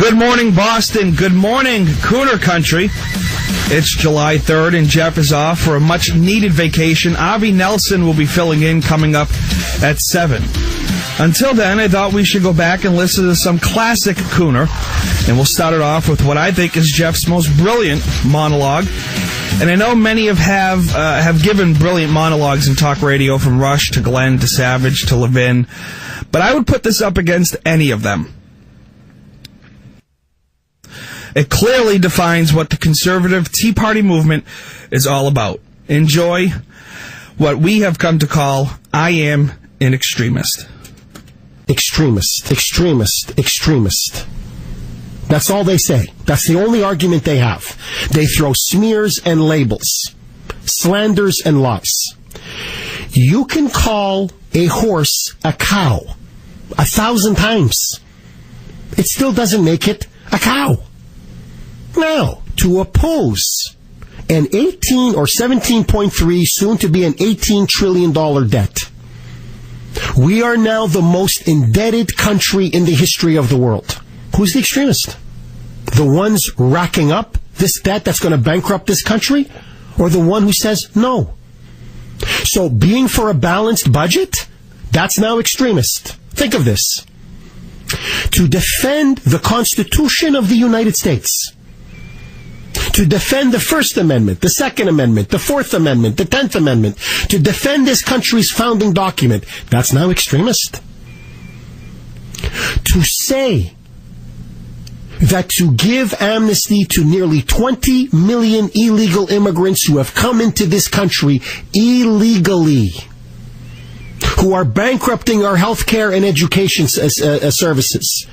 Good morning, Boston. Good morning, Kuhner country. It's July 3rd, and Jeff is off for a much-needed vacation. Avi Nelson will be filling in coming up at 7. Until then, I thought we should go back and listen to some classic Kuhner, and we'll start it off with what I think is Jeff's most brilliant monologue. And I know many have given brilliant monologues in talk radio, from Rush to Glenn to Savage to Levin, but I would put this up against any of them. It clearly defines what the conservative Tea Party movement is all about. Enjoy what we have come to call, I am an extremist. Extremist, extremist, extremist. That's all they say. That's the only argument they have. They throw smears and labels, slanders and lies. You can call a horse a cow 1,000 times. It still doesn't make it a cow. Now, to oppose an 18 or 17.3, soon to be an $18 trillion debt. We are now the most indebted country in the history of the world. Who's the extremist? The ones racking up this debt that's going to bankrupt this country? Or the one who says no? So being for a balanced budget, that's now extremist. Think of this. To defend the Constitution of the United States, to defend the First Amendment, the Second Amendment, the Fourth Amendment, the 10th Amendment, to defend this country's founding document, that's now extremist. To say that to give amnesty to nearly 20 million illegal immigrants who have come into this country illegally, who are bankrupting our healthcare and education services,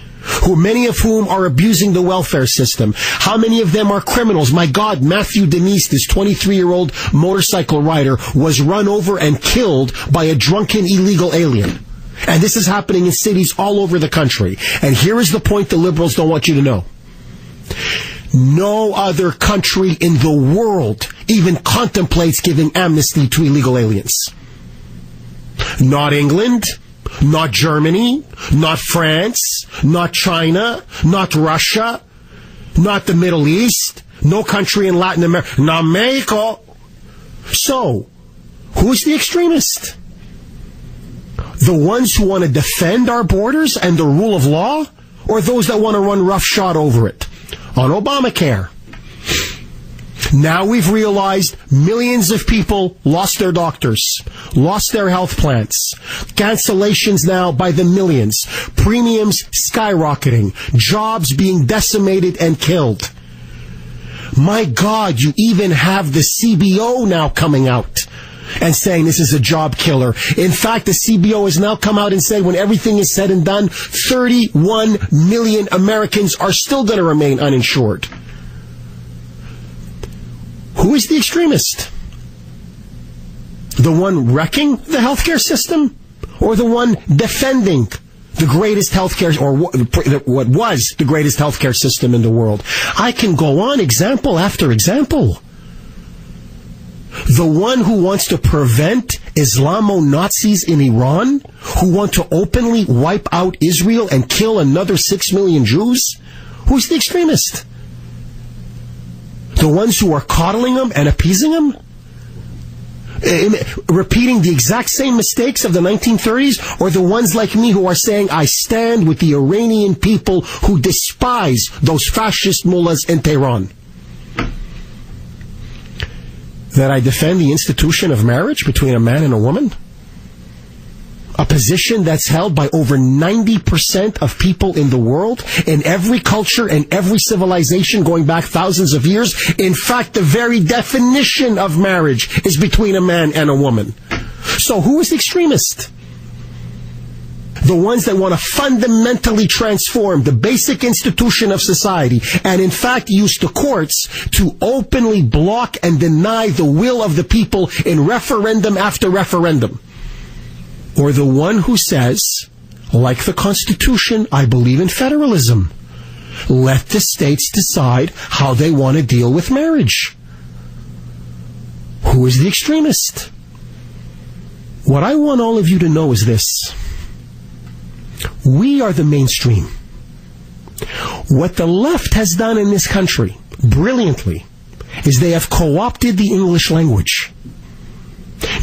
who many of whom are abusing the welfare system. How many of them are criminals? My God, Matthew Denise, this 23-year-old motorcycle rider, was run over and killed by a drunken illegal alien. And this is happening in cities all over the country. And here is the point the liberals don't want you to know. No other country in the world even contemplates giving amnesty to illegal aliens. Not England, not Germany, not France, not China, not Russia, not the Middle East, no country in Latin America, not Mexico. So, who's the extremist? The ones who want to defend our borders and the rule of law, or those that want to run roughshod over it? On Obamacare, now we've realized millions of people lost their doctors, lost their health plans, cancellations now by the millions, premiums skyrocketing, jobs being decimated and killed. My God, you even have the CBO now coming out and saying this is a job killer. In fact, the CBO has now come out and said when everything is said and done, 31 million Americans are still going to remain uninsured. Who is the extremist? The one wrecking the healthcare system? Or the one defending the greatest healthcare, or what was the greatest healthcare system in the world? I can go on example after example. The one who wants to prevent Islamo-Nazis in Iran, who want to openly wipe out Israel and kill another 6 million Jews? Who's the extremist? The ones who are coddling them and appeasing them? Repeating the exact same mistakes of the 1930s? Or the ones like me who are saying, I stand with the Iranian people who despise those fascist mullahs in Tehran? That I defend the institution of marriage between a man and a woman? A position that's held by over 90% of people in the world, in every culture and every civilization going back thousands of years. In fact, the very definition of marriage is between a man and a woman. So who is the extremist? The ones that want to fundamentally transform the basic institution of society and in fact use the courts to openly block and deny the will of the people in referendum after referendum. Or the one who says, like the Constitution, I believe in federalism. Let the states decide how they want to deal with marriage. Who is the extremist? What I want all of you to know is this. We are the mainstream. What the left has done in this country, brilliantly, is they have co-opted the English language.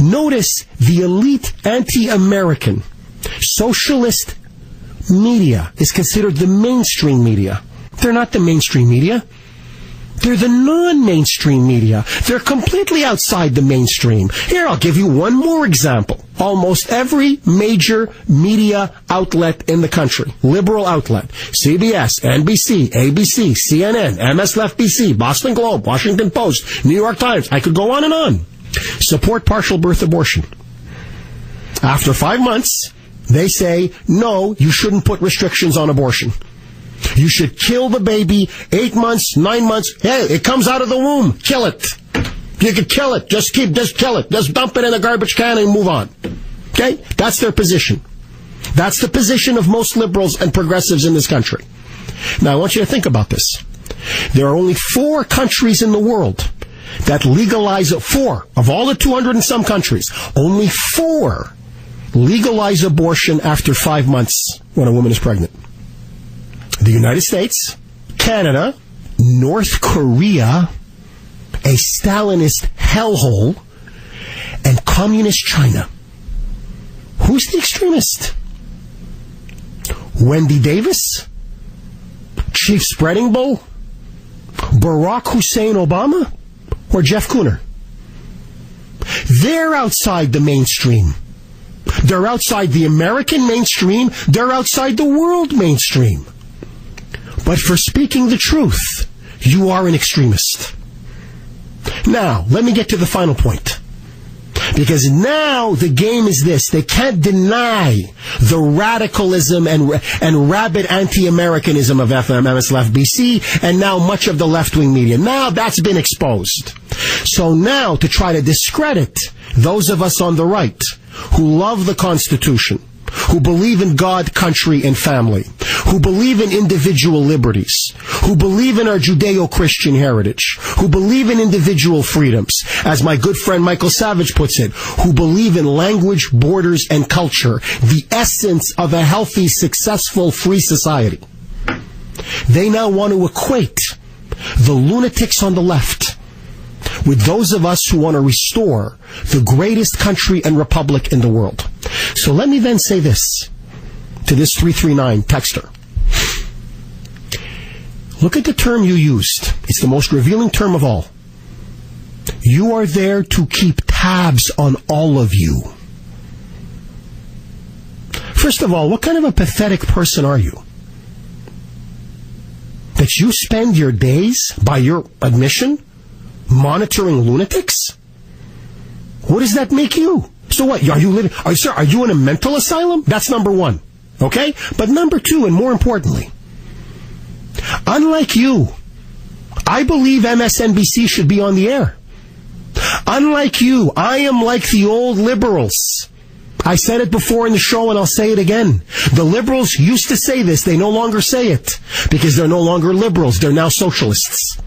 Notice the elite anti-American socialist media is considered the mainstream media. They're not the mainstream media. They're the non-mainstream media. They're completely outside the mainstream. Here, I'll give you one more example. Almost every major media outlet in the country, liberal outlet, CBS, NBC, ABC, CNN, MSNBC, Boston Globe, Washington Post, New York Times, I could go on and on, support partial birth abortion. After 5 months, they say, no, you shouldn't put restrictions on abortion. You should kill the baby 8 months, 9 months. Hey, it comes out of the womb. Kill it. You can kill it. Just kill it. Just dump it in a garbage can and move on. Okay? That's their position. That's the position of most liberals and progressives in this country. Now, I want you to think about this. There are only 4 countries in the world that legalize, 4 of all the 200 and some countries, only 4 legalize abortion after 5 months when a woman is pregnant. The United States, Canada, North Korea, a Stalinist hellhole, and communist China. Who's the extremist? Wendy Davis? Chief Spreading Bull? Barack Hussein Obama? Or Jeff Kuhner? They're outside the mainstream. They're outside the American mainstream. They're outside the world mainstream. But for speaking the truth, you are an extremist. Now, let me get to the final point. Because now the game is this. They can't deny the radicalism and rabid anti-Americanism of MSNBC and now much of the left-wing media. Now that's been exposed. So now to try to discredit those of us on the right who love the Constitution, who believe in God, country, and family, who believe in individual liberties, who believe in our Judeo-Christian heritage, who believe in individual freedoms, as my good friend Michael Savage puts it, who believe in language, borders, and culture, the essence of a healthy, successful, free society. They now want to equate the lunatics on the left with those of us who want to restore the greatest country and republic in the world. So let me then say this to this 339 texter. Look at the term you used. It's the most revealing term of all. You are there to keep tabs on all of you. First of all, what kind of a pathetic person are you? That you spend your days, by your admission, monitoring lunatics? What does that make you? So what? Are you living? Are you in a mental asylum? That's number one. Okay? But number two, and more importantly, unlike you, I believe MSNBC should be on the air. Unlike you, I am like the old liberals. I said it before in the show and I'll say it again. The liberals used to say this. They no longer say it because they're no longer liberals. They're now socialists.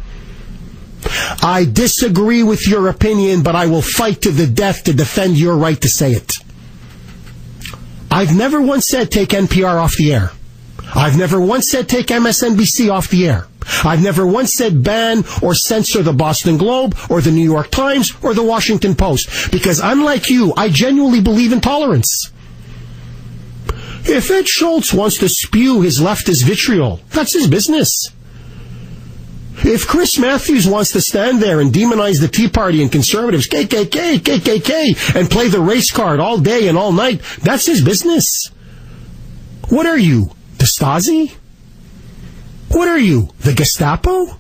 I disagree with your opinion, but I will fight to the death to defend your right to say it. I've never once said take NPR off the air. I've never once said take MSNBC off the air. I've never once said ban or censor the Boston Globe or the New York Times or the Washington Post. Because unlike you, I genuinely believe in tolerance. If Ed Schultz wants to spew his leftist vitriol, that's his business. If Chris Matthews wants to stand there and demonize the Tea Party and conservatives, KKK, and play the race card all day and all night, that's his business. What are you, the Stasi? What are you, the Gestapo?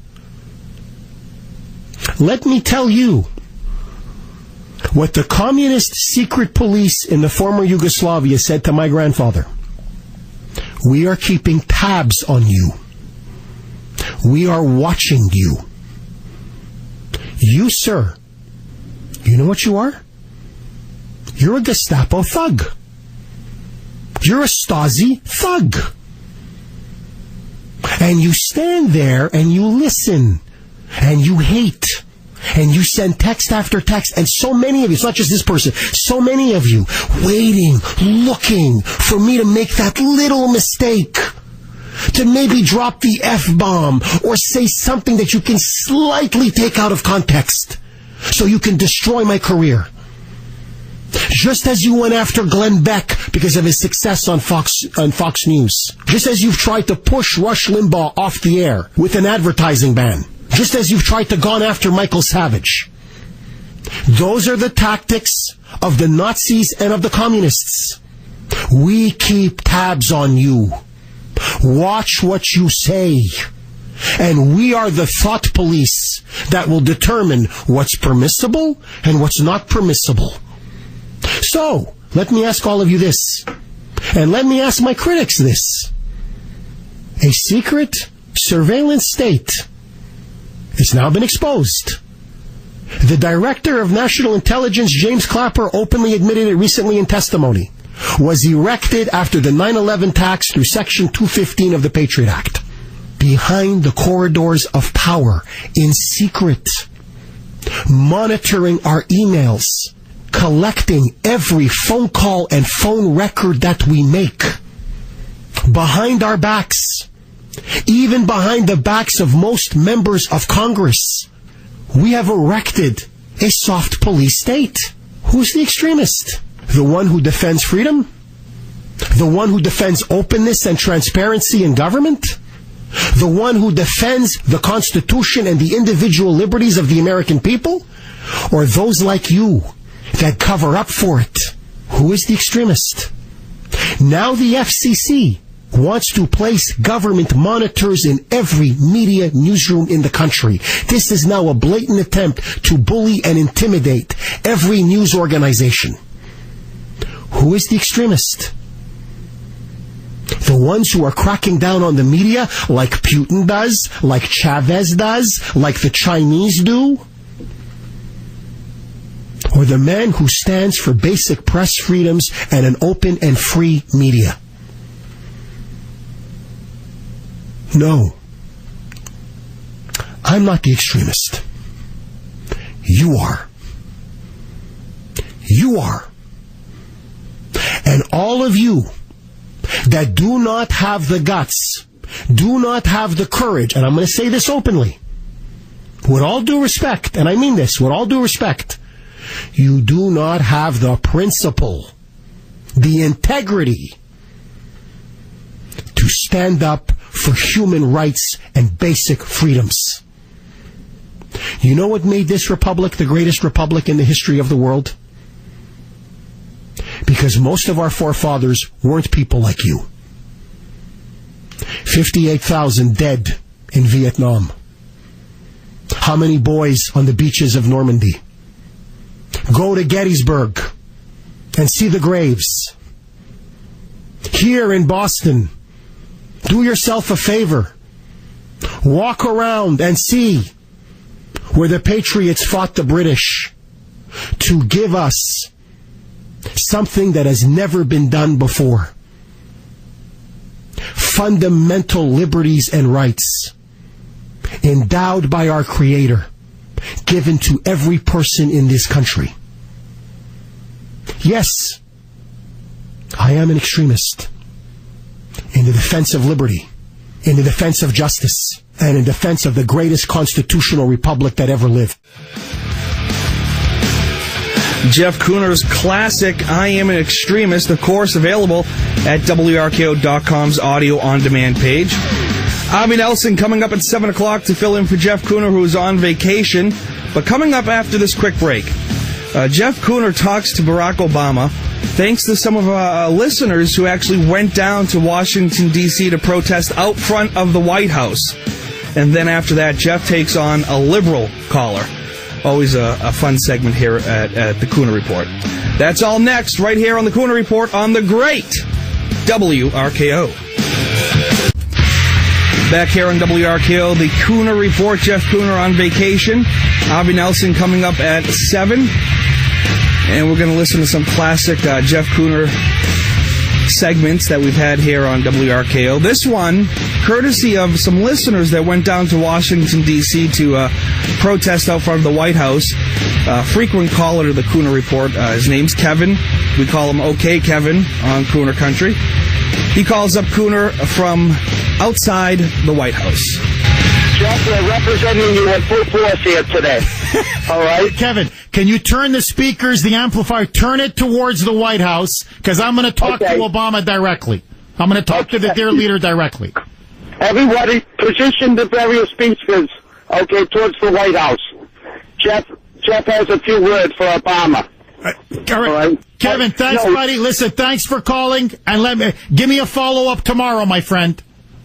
Let me tell you what the communist secret police in the former Yugoslavia said to my grandfather. We are keeping tabs on you. We are watching you. You, sir, you know what you are? You're a Gestapo thug. You're a Stasi thug. And you stand there and you listen and you hate and you send text after text, and so many of you, it's not just this person, so many of you waiting, looking for me to make that little mistake to maybe drop the F-bomb or say something that you can slightly take out of context so you can destroy my career. Just as you went after Glenn Beck because of his success on Fox News. Just as you've tried to push Rush Limbaugh off the air with an advertising ban. Just as you've tried to gone after Michael Savage. Those are the tactics of the Nazis and of the communists. We keep tabs on you. Watch what you say. And we are the thought police that will determine what's permissible and what's not permissible. So, let me ask all of you this. And let me ask my critics this. A secret surveillance state has now been exposed. The Director of National Intelligence, James Clapper, openly admitted it recently in testimony, was erected after the 9/11 attacks through Section 215 of the Patriot Act. Behind the corridors of power, in secret, monitoring our emails, collecting every phone call and phone record that we make. Behind our backs, even behind the backs of most members of Congress, we have erected a soft police state. Who's the extremist? The one who defends freedom? The one who defends openness and transparency in government? The one who defends the Constitution and the individual liberties of the American people? Or those like you that cover up for it? Who is the extremist? Now the FCC wants to place government monitors in every media newsroom in the country. This is now a blatant attempt to bully and intimidate every news organization. Who is the extremist? The ones who are cracking down on the media like Putin does, like Chavez does, like the Chinese do? Or the man who stands for basic press freedoms and an open and free media? No. I'm not the extremist. You are. You are. And all of you that do not have the guts, do not have the courage, and I'm going to say this openly, with all due respect, and I mean this, with all due respect, you do not have the principle, the integrity to stand up for human rights and basic freedoms. You know what made this republic the greatest republic in the history of the world? Because most of our forefathers weren't people like you. 58,000 dead in Vietnam. How many boys on the beaches of Normandy? Go to Gettysburg and see the graves. Here in Boston, do yourself a favor. Walk around and see where the Patriots fought the British to give us something that has never been done before. Fundamental liberties and rights endowed by our Creator, given to every person in this country. Yes, I am an extremist in the defense of liberty, in the defense of justice, and in defense of the greatest constitutional republic that ever lived. Jeff Kuhner's classic I Am an Extremist, of course, available at WRKO.com's audio-on-demand page. Avi Nelson coming up at 7 o'clock to fill in for Jeff Kuhner, who is on vacation. But coming up after this quick break, Jeff Kuhner talks to Barack Obama, thanks to some of our listeners who actually went down to Washington, D.C. to protest out front of the White House. And then after that, Jeff takes on a liberal caller. Always a fun segment here at the Kuhner Report. That's all next, right here on the Kuhner Report on the great WRKO. Back here on WRKO, the Kuhner Report. Jeff Kuhner on vacation. Avi Nelson coming up at 7. And we're going to listen to some classic Jeff Kuhner segments that we've had here on WRKO. This one, courtesy of some listeners that went down to Washington, D.C. to protest out front of the White House. Frequent caller to the Kuhner Report. His name's Kevin. We call him OK Kevin on Kuhner Country. He calls up Kuhner from outside the White House. Jeff, we're representing you in full force here today. All right? Kevin, can you turn the speakers, the amplifier, turn it towards the White House? Because I'm going to talk to Obama directly. I'm going to talk to the dear leader directly. Everybody position the various speakers, okay, towards the White House. Jeff has a few words for Obama. All right. Kevin, thanks, buddy. Listen, thanks for calling, and give me a follow-up tomorrow, my friend.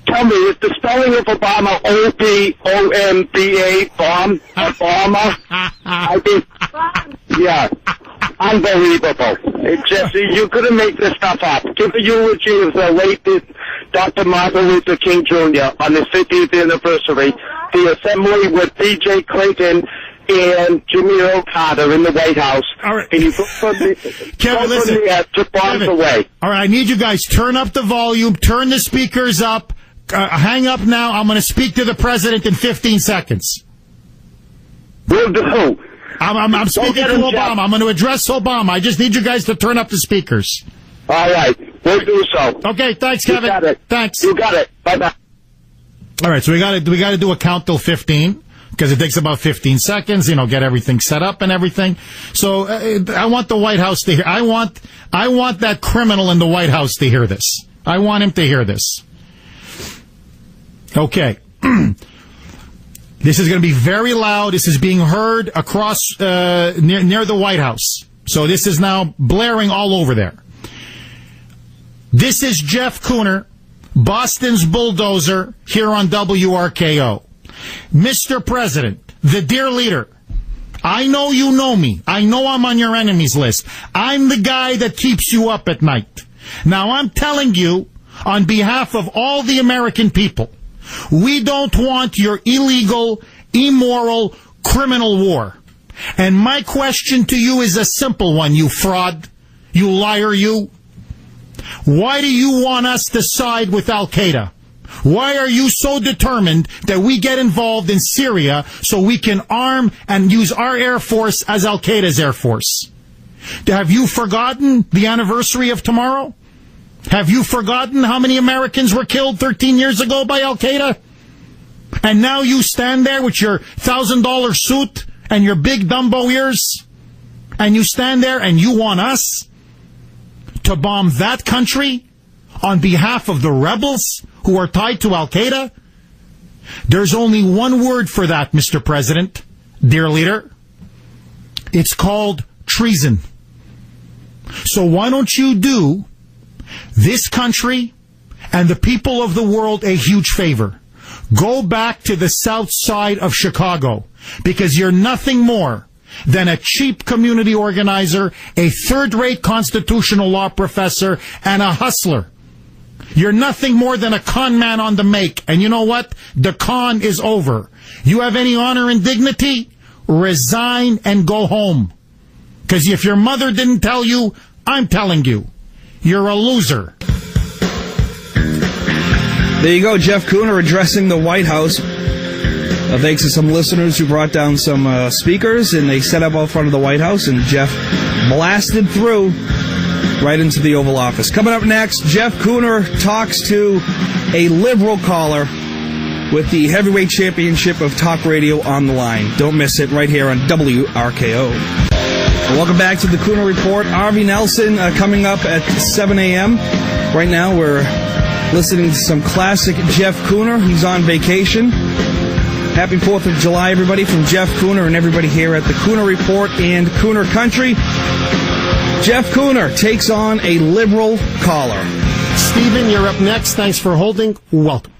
Tell me, is the spelling of Obama O-B-O-M-B-A, bomb? Obama? I mean, yeah, unbelievable. It's just, you couldn't make this stuff up. Give a eulogy of the late Dr. Martin Luther King Jr. on his 50th anniversary, the assembly with B.J. Clinton and Jimmy Earl Carter in the White House. All right. And you go from the, Kevin, listen. Took bombs away. All right, I need you guys, turn up the volume, turn the speakers up, hang up now. I'm going to speak to the president in 15 seconds. Will do. I'm speaking to Obama. I'm going to address Obama. I just need you guys to turn up the speakers. All right. We'll do so. Okay, thanks, Kevin. You got it. Thanks. You got it. Bye-bye. All right, so we got to do a count till 15. Because it takes about 15 seconds, get everything set up and everything. So I want the White House to hear. I want that criminal in the White House to hear this. I want him to hear this. Okay. This is going to be very loud. This is being heard across near the White House. So this is now blaring all over there. This is Jeff Kuhner, Boston's bulldozer, here on WRKO. Mr. President, the dear leader, I know you know me. I know I'm on your enemies list. I'm the guy that keeps you up at night. Now, I'm telling you, on behalf of all the American people, we don't want your illegal, immoral, criminal war. And my question to you is a simple one, you fraud, you liar, you. Why do you want us to side with Al-Qaeda? Why are you so determined that we get involved in Syria so we can arm and use our Air Force as Al-Qaeda's Air Force? Have you forgotten the anniversary of tomorrow? Have you forgotten how many Americans were killed 13 years ago by Al-Qaeda? And now you stand there with your $1,000 suit and your big Dumbo ears, and you stand there and you want us to bomb that country on behalf of the rebels who are tied to Al-Qaeda? There's only one word for that, Mr. President, dear leader. It's called treason. So why don't you do this country and the people of the world a huge favor? Go back to the south side of Chicago, because you're nothing more than a cheap community organizer, a third-rate constitutional law professor, and a hustler. You're nothing more than a con man on the make. And you know what? The con is over. You have any honor and dignity? Resign and go home. Because if your mother didn't tell you, I'm telling you. You're a loser. There you go, Jeff Kuhner addressing the White House. Thanks to some listeners who brought down some speakers, and they set up out front of the White House, and Jeff blasted through right into the Oval Office. Coming up next, Jeff Kuhner talks to a liberal caller with the heavyweight championship of talk radio on the line. Don't miss it right here on WRKO. Welcome back to the Kuhner Report. Harvey Nelson coming up at 7 a.m. Right now we're listening to some classic Jeff Kuhner. He's on vacation. Happy 4th of July, everybody, from Jeff Kuhner and everybody here at the Kuhner Report and Kuhner Country. Jeff Kuhner takes on a liberal caller. Stephen, you're up next. Thanks for holding. Welcome.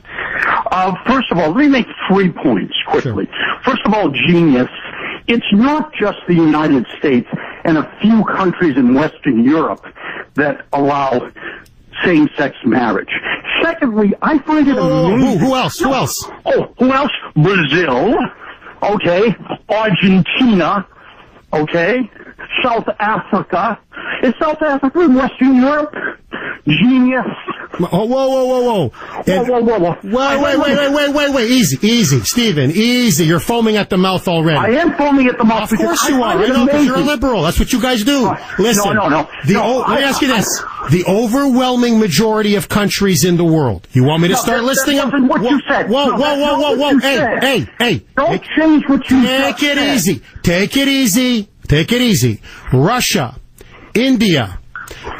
First of all, let me make 3 points quickly. Sure. First of all, genius. It's not just the United States and a few countries in Western Europe that allow same-sex marriage. Secondly, I find it amazing. Who else? Who else? Oh, who else? Brazil. Okay. Argentina. Okay. South Africa. Is South Africa in Western Europe? Genius. Oh, whoa. Wait. Easy, Stephen, easy. You're foaming at the mouth already. I am foaming at the mouth. Of course you are. I know, because you're a liberal. That's what you guys do. Listen. No. Let me ask you this. The overwhelming majority of countries in the world. You want me to start listing them? What you said. Whoa. Hey. Don't change what you said. Take it easy. Russia, India,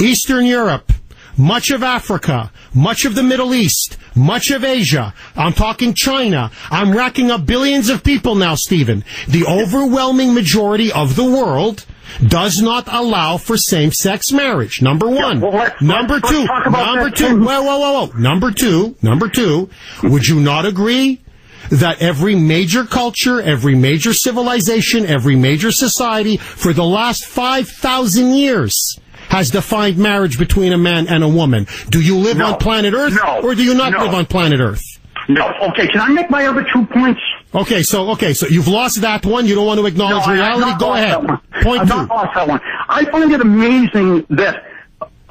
Eastern Europe, much of Africa, much of the Middle East, much of Asia. I'm talking China. I'm racking up billions of people now, Stephen. The overwhelming majority of the world does not allow for same-sex marriage. Number one. Number two. Whoa. Number two. Would you not agree that every major culture, every major civilization, every major society for the last 5,000 years has defined marriage between a man and a woman? Do you live on planet Earth or do you not live on planet Earth? No. Okay, can I make my other 2 points? Okay, so you've lost that one. You don't want to acknowledge reality. Go ahead. Point two. I've not lost that one. I find it amazing that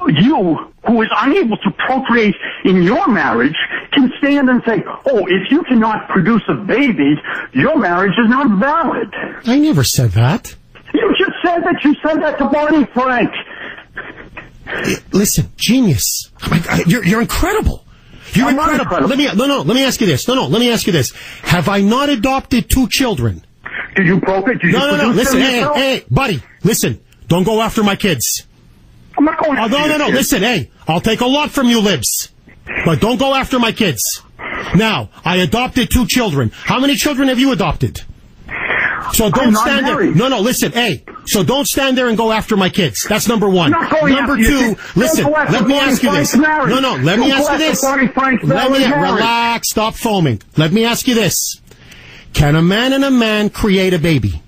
you, who is unable to procreate in your marriage, can stand and say, oh, if you cannot produce a baby, your marriage is not valid. I never said that. You just said that. You said that to Barney Frank. Listen, genius. Oh my God, you're incredible. You're incredible. Let me ask you this. Have I not adopted 2 children? Did you procreate? No. Listen, hey, buddy. Listen, don't go after my kids. I'm not going after No. Listen, hey, I'll take a lot from you libs, but don't go after my kids. Now, I adopted 2 children. How many children have you adopted? So don't stand there. No, listen, hey. So don't stand there and go after my kids. That's number one. Number two, listen, let me ask you this. No, let me ask you this. Relax, stop foaming. Let me ask you this. Can a man and a man create a baby?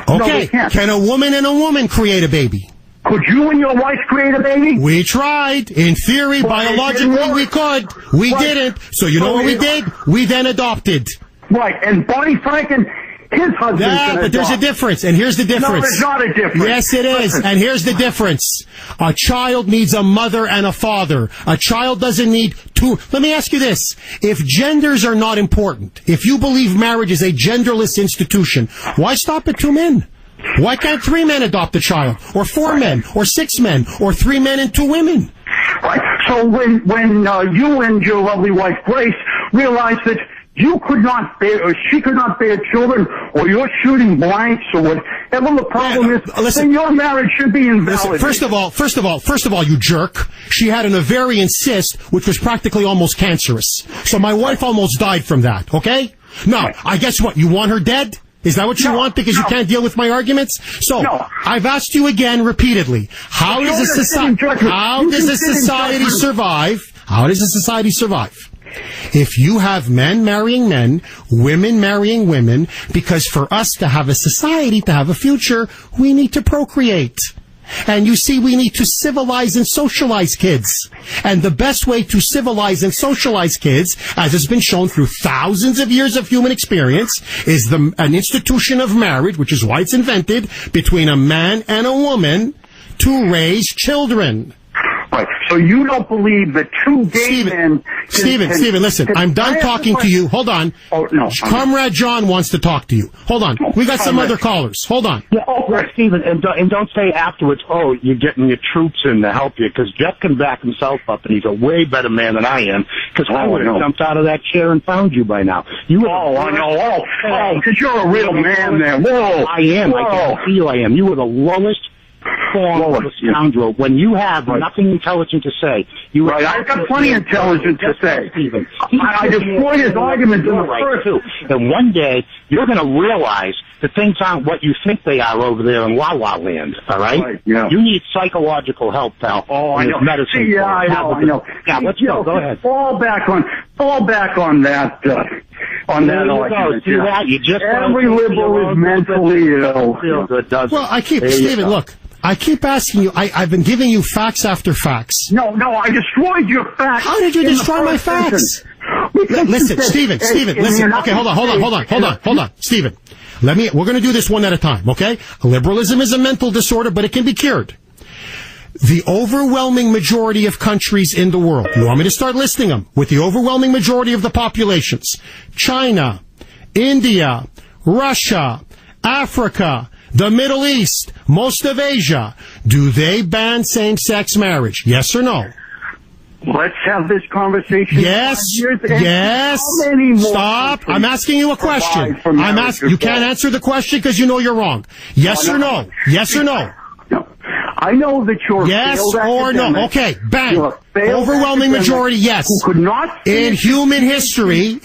Okay. No, can a woman and a woman create a baby? Could you and your wife create a baby? We tried. In theory, biologically, we could. We didn't. So you know what we did? We then adopted. Right, and Barney Frank and his husband. Yeah, but there's a difference, and here's the difference. No, there's not a difference. Yes, it is, and here's the difference. A child needs a mother and a father. A child doesn't need two. Let me ask you this. If genders are not important, if you believe marriage is a genderless institution, why stop at 2 men? Why can't 3 men adopt a child? Or 4 men? Or 6 men? Or 3 men and 2 women? Right, so when you and your lovely wife, Grace, realized that you could not bear, or she could not bear children, or you're shooting blanks, or whatever the problem is, then your marriage should be invalidated. First of all, you jerk. She had an ovarian cyst, which was practically almost cancerous. So my wife almost died from that, okay? Now, I guess what? You want her dead? Is that what you want because you can't deal with my arguments? So, I've asked you again repeatedly, how does a society survive? How does a society survive? If you have men marrying men, women marrying women, because for us to have a society, to have a future, we need to procreate. And you see, we need to civilize and socialize kids. And the best way to civilize and socialize kids, as has been shown through thousands of years of human experience, is an institution of marriage, which is why it's invented, between a man and a woman to raise children. Right. So you don't believe that 2 gay men... Stephen, listen. I'm done talking to you. Hold on. Oh, no. Comrade John wants to talk to you. Hold on. We got some other callers. Hold on. Yeah, Stephen, and don't say afterwards, oh, you're getting your troops in to help you, because Jeff can back himself up, and he's a way better man than I am, because I would have jumped out of that chair and found you by now. I know. Oh, because you're a real man there. Whoa. I am. Whoa. I can feel I am. You were the lowest form of a scoundrel. When you have nothing intelligent to say, I've got plenty intelligent to say. Stephen. I destroyed his arguments in the first. And one day, you're going to realize that things aren't what you think they are over there in La La Land, all right? Yeah. You need psychological help, pal. Oh, I know. Medicine. See, I know. Yeah, let's go. Go ahead. Fall back on that. See that? You just every liberal is mentally ill. Well, Stephen, look. I keep asking you, I've been giving you facts after facts. No, I destroyed your facts. How did you destroy my facts? Listen, Stephen, listen. Okay, hold on. Stephen, We're going to do this one at a time, okay? Liberalism is a mental disorder, but it can be cured. The overwhelming majority of countries in the world, you want me to start listing them, with the overwhelming majority of the populations, China, India, Russia, Africa, the Middle East, most of Asia, do they ban same-sex marriage? Yes or no? Let's have this conversation. Yes. Stop. I'm asking you a question. You can't answer the question because you know you're wrong. Yes or no? Yes or no? No. I know that you're yes failed or academic. no. Okay, bang. academic Overwhelming majority, yes. Who could not in human history,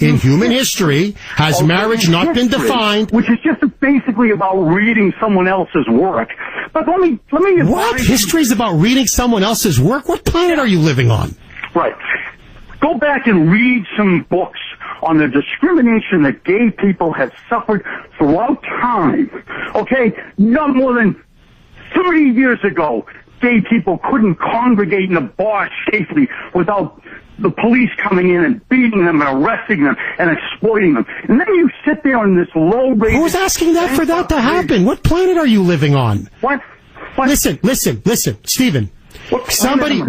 has marriage not been defined? Which is just basically about reading someone else's work. But let me what? History's about reading someone else's work? What planet are you living on? Right. Go back and read some books on the discrimination that gay people have suffered throughout time. Okay? Not more than 30 years ago, gay people couldn't congregate in a bar safely without the police coming in and beating them and arresting them and exploiting them. And then you sit there on this low rate. Who's asking that for that to happen? What planet are you living on? What? Listen, Stephen.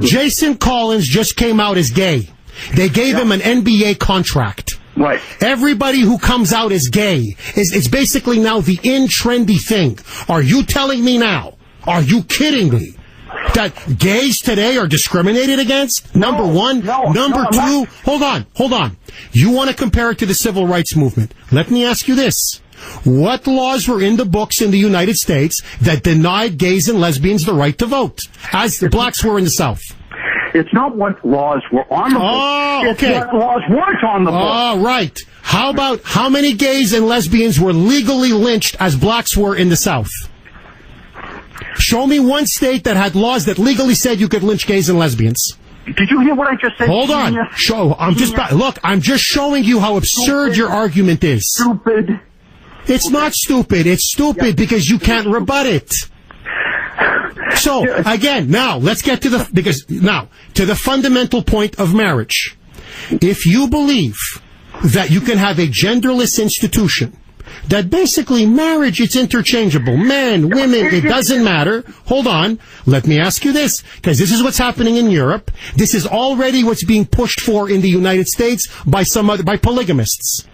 Jason Collins just came out as gay. They gave him an NBA contract. Right. Everybody who comes out as gay it's basically now the trendy thing. Are you telling me now? Are you kidding me? That gays today are discriminated against? Number one. Number two. Hold on. You want to compare it to the civil rights movement. Let me ask you this. What laws were in the books in the United States that denied gays and lesbians the right to vote, as the blacks were in the South? It's not what laws were on the books. Oh, okay. It's what laws weren't on the books. Oh, right. How about how many gays and lesbians were legally lynched as blacks were in the South? Show me one state that had laws that legally said you could lynch gays and lesbians. Did you hear what I just said? Hold on. I'm just showing you how absurd your argument is. Stupid. It's not stupid. It's stupid because you can't rebut it. So, again, now, let's get to the fundamental point of marriage. If you believe that you can have a genderless institution, that basically marriage, it's interchangeable. Men, women, it doesn't matter. Hold on. Let me ask you this, because this is what's happening in Europe. This is already what's being pushed for in the United States by by polygamists.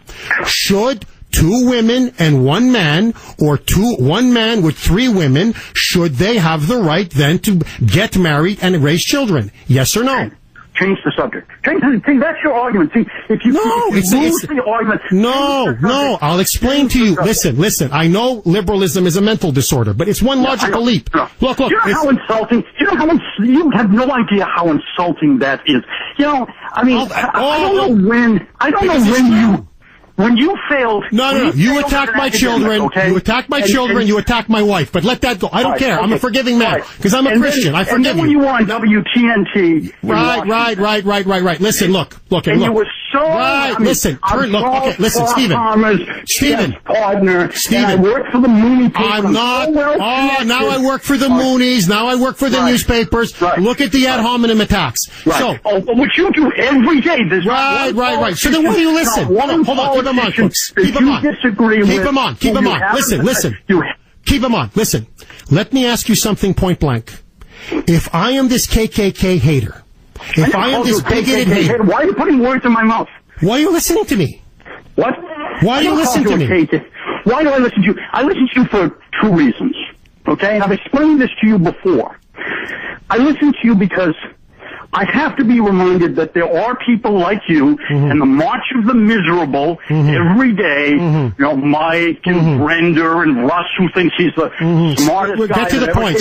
Should 2 women and 1 man, or 1 man with 3 women, should they have the right then to get married and raise children? Yes or no? Change the subject. See, that's your argument. See, if you lose the argument... No, I'll explain to you. Listen, I know liberalism is a mental disorder, but it's one logical leap. No. Look. You know how insulting... You have no idea how insulting that is. You know, I mean, I don't know when... When you failed... No. You attack my children. Okay? You attack my children. You attack my wife. But let that go. I don't care. Okay. I'm a forgiving man. Because I'm a Christian. I forgive you. And then when you were on WTNT... Right. Listen, look. And you were so... Right, listen. Listen, Stephen. Partner. Stephen. And I work for the Mooney paper. I'm not... now I work for the Moonies. Now I work for the newspapers. Right. Look at the ad hominem attacks. Right. So... which you do every day. Right. So then why do you listen? Hold on. Keep him on, folks. Keep him on. Listen. Keep him on. Listen. Let me ask you something point blank. If I am this KKK hater, if I am this bigoted hater, why are you putting words in my mouth? Why are you listening to me? What? Why are you listening to me? Why do I listen to you? I listen to you for 2 reasons. Okay? I've explained this to you before. I listen to you because I have to be reminded that there are people like you and the March of the Miserable every day. You know, Mike and Brenda and Russ, who thinks he's the smartest guy. Get to the point,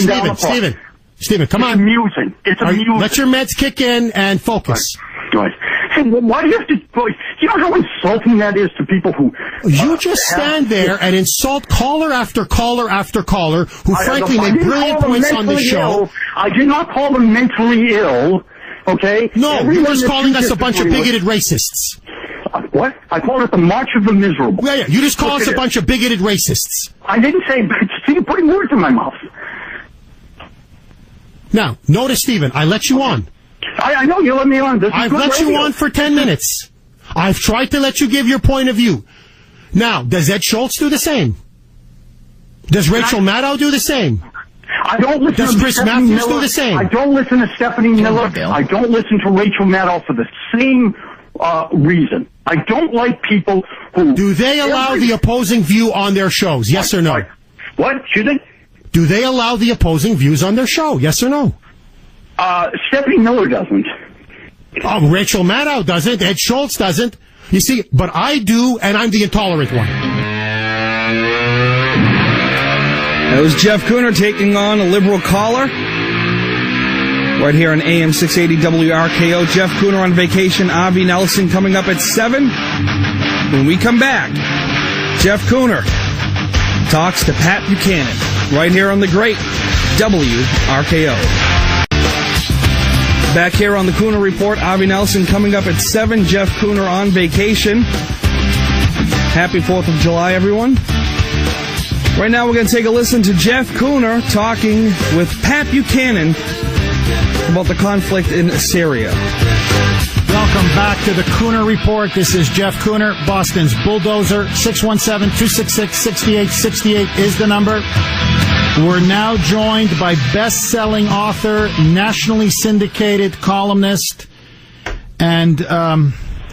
Stephen, come on. It's amusing. Let your meds kick in and focus. Right. Hey, why do you have to... You know how insulting that is to people who... You just stand there and insult caller after caller after caller who frankly made brilliant points on the show. I did not call them mentally ill. Okay? No, you're just calling us a bunch of bigoted racists. What? I called it the March of the Miserable. Yeah. You just call us a bunch of bigoted racists. I didn't say... See, you're putting words in my mouth. Now, notice, Stephen, I let you on. I know you let me on. I've let you on for 10 minutes. I've tried to let you give your point of view. Now, does Ed Schultz do the same? Does Rachel Maddow do the same? I don't listen Does to Chris Stephanie Matthews Miller. do the same? I don't listen to Stephanie Miller. I don't listen to Rachel Maddow for the same reason. I don't like people who... Do they allow the opposing view on their shows? Yes or no? What? Excuse me? Do they allow the opposing views on their show? Yes or no? Stephanie Miller doesn't. Oh, Rachel Maddow doesn't. Ed Schultz doesn't. You see, but I do, and I'm the intolerant one. That was Jeff Kuhner taking on a liberal caller. Right here on AM 680 WRKO. Jeff Kuhner on vacation. Avi Nelson coming up at 7. When we come back, Jeff Kuhner talks to Pat Buchanan. Right here on the great WRKO. Back here on the Kuhner Report, Avi Nelson coming up at 7. Jeff Kuhner on vacation. Happy 4th of July, everyone. Right now, we're going to take a listen to Jeff Kuhner talking with Pat Buchanan about the conflict in Syria. Welcome back to the Kuhner Report. This is Jeff Kuhner, Boston's bulldozer. 617-266-6868 is the number. We're now joined by best-selling author, nationally syndicated columnist, and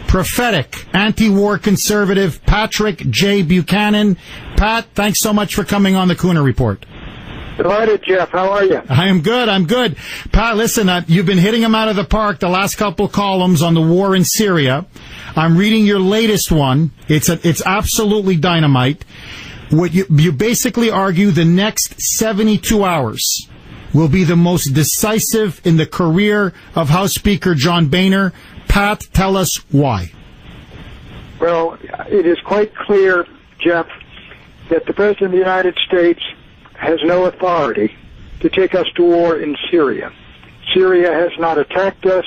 prophetic anti-war conservative Patrick J. Buchanan. Pat, thanks so much for coming on the Kuhner Report. Delighted, Jeff. How are you? I am good. I'm good. Pat, listen, you've been hitting them out of the park the last couple columns on the war in Syria. I'm reading your latest one. It's absolutely dynamite. What you basically argue the next 72 hours will be the most decisive in the career of House Speaker John Boehner. Pat, tell us why. Well, it is quite clear, Jeff, that the President of the United States has no authority to take us to war in Syria. Syria has not attacked us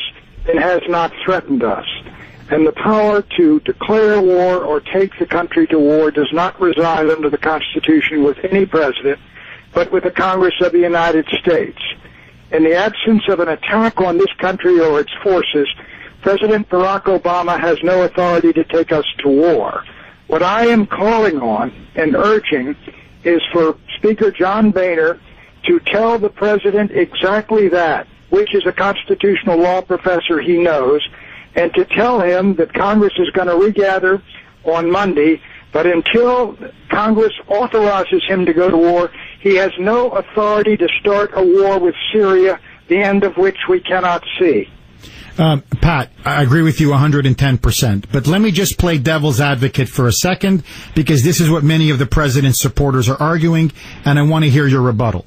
and has not threatened us. And the power to declare war or take the country to war does not reside under the Constitution with any president, but with the Congress of the United States. In the absence of an attack on this country or its forces, President Barack Obama has no authority to take us to war. What I am calling on and urging is for Speaker John Boehner to tell the President exactly that, which is a constitutional law professor he knows, and to tell him that Congress is going to regather on Monday, but until Congress authorizes him to go to war, he has no authority to start a war with Syria, the end of which we cannot see. Pat, I agree with you 110%, but let me just play devil's advocate for a second, because this is what many of the president's supporters are arguing, and I want to hear your rebuttal.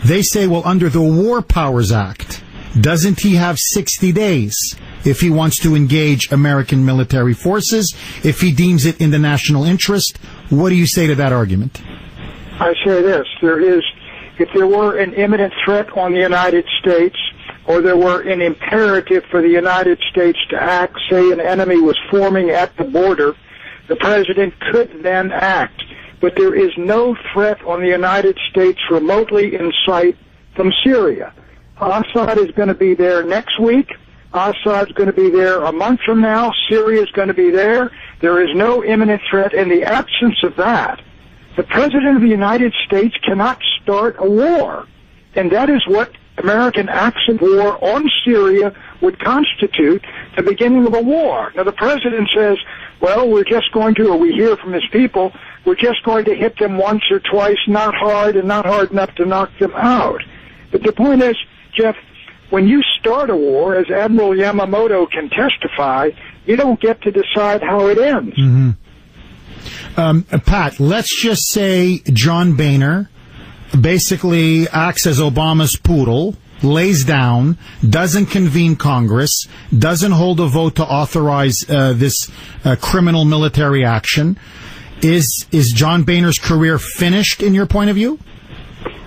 They say, well, under the War Powers Act, doesn't he have 60 days if he wants to engage American military forces, if he deems it in the national interest? What do you say to that argument? I say this, if there were an imminent threat on the United States, or there were an imperative for the United States to act, say an enemy was forming at the border, the President could then act. But there is no threat on the United States remotely in sight from Syria. Assad is going to be there next week. Assad's going to be there a month from now. Syria is going to be there. There is no imminent threat. In the absence of that, the President of the United States cannot start a war. And that is what American acts of war on Syria would constitute the beginning of a war. Now, the President says, well, we're just going to, or we hear from his people, we're just going to hit them once or twice, not hard and not hard enough to knock them out. But the point is, Jeff, when you start a war, as Admiral Yamamoto can testify, you don't get to decide how it ends. Mm-hmm. Pat, let's just say John Boehner basically acts as Obama's poodle, lays down, doesn't convene Congress, doesn't hold a vote to authorize this criminal military action. Is John Boehner's career finished in your point of view?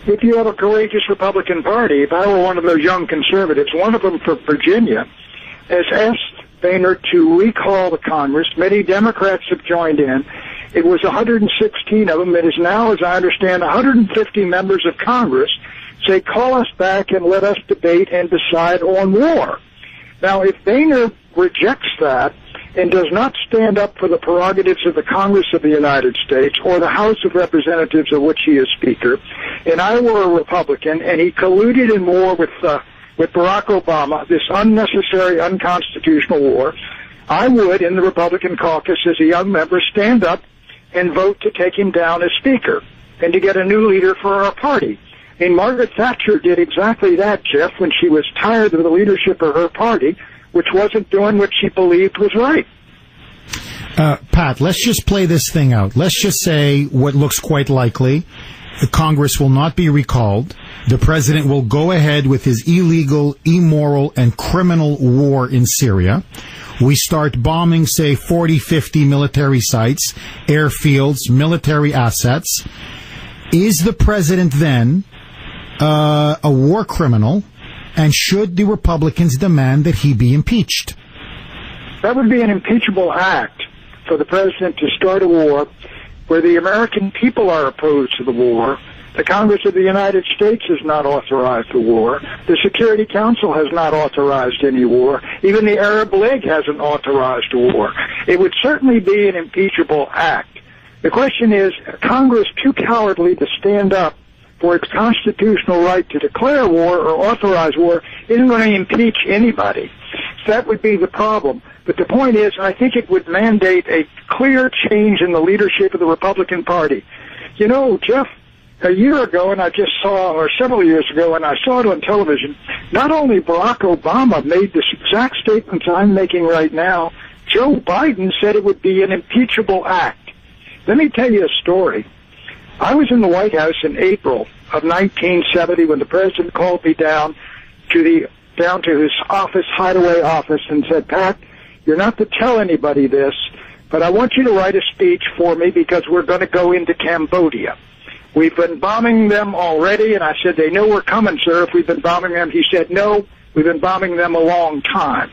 If you have a courageous Republican Party, if I were one of those young conservatives, one of them for Virginia, has asked Boehner to recall the Congress. Many Democrats have joined in. It was 116 of them. It is now, as I understand, 150 members of Congress say, call us back and let us debate and decide on war. Now, if Boehner rejects that and does not stand up for the prerogatives of the Congress of the United States or the House of Representatives of which he is Speaker, and I were a Republican, and he colluded in war with Barack Obama, this unnecessary, unconstitutional war, I would, in the Republican caucus as a young member, stand up and vote to take him down as Speaker and to get a new leader for our party. And Margaret Thatcher did exactly that, Jeff, when she was tired of the leadership of her party, which wasn't doing what she believed was right. Pat, let's just play this thing out. Let's just say what looks quite likely. The Congress will not be recalled. The president will go ahead with his illegal, immoral, and criminal war in Syria. We start bombing, say, 40, 50 military sites, airfields, military assets. Is the president then a war criminal, and should the Republicans demand that he be impeached? That would be an impeachable act for the president to start a war where the American people are opposed to the war. The Congress of the United States has not authorized the war. The Security Council has not authorized any war. Even the Arab League hasn't authorized a war. It would certainly be an impeachable act. The question is, Congress too cowardly to stand up for its constitutional right to declare war or authorize war isn't going to impeach anybody. So that would be the problem. But the point is, I think it would mandate a clear change in the leadership of the Republican Party. You know, Jeff, a year ago, and I just saw, or several years ago, and I saw it on television, not only Barack Obama made this exact statements I'm making right now, Joe Biden said it would be an impeachable act. Let me tell you a story. I was in the White House in April of 1970 when the president called me down to his office, hideaway office, and said, Pat, you're not to tell anybody this, but I want you to write a speech for me because we're going to go into Cambodia. We've been bombing them already, and I said, they know we're coming, sir, if we've been bombing them. He said, no, we've been bombing them a long time.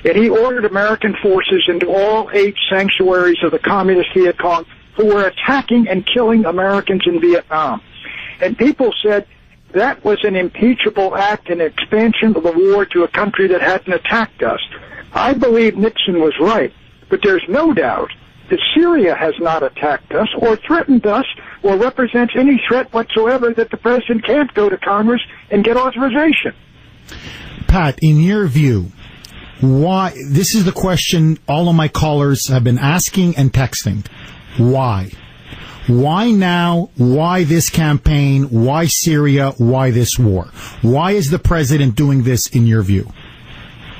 And he ordered American forces into all 8 sanctuaries of the communist Viet Cong who were attacking and killing Americans in Vietnam. And people said that was an impeachable act, an expansion of the war to a country that hadn't attacked us. I believe Nixon was right, but there's no doubt that Syria has not attacked us or threatened us or represents any threat whatsoever that the president can't go to Congress and get authorization. Pat, in your view, why? This is the question all of my callers have been asking and texting. Why? Why now? Why this campaign? Why Syria? Why this war? Why is the president doing this, in your view?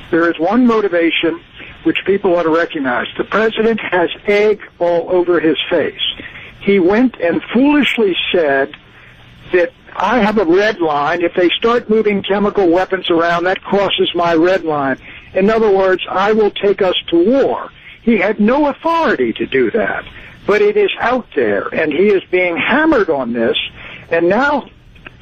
There is one motivation which people ought to recognize. The president has egg all over his face. He went and foolishly said that I have a red line. If they start moving chemical weapons around, that crosses my red line. In other words, I will take us to war. He had no authority to do that, but it is out there, and he is being hammered on this. And now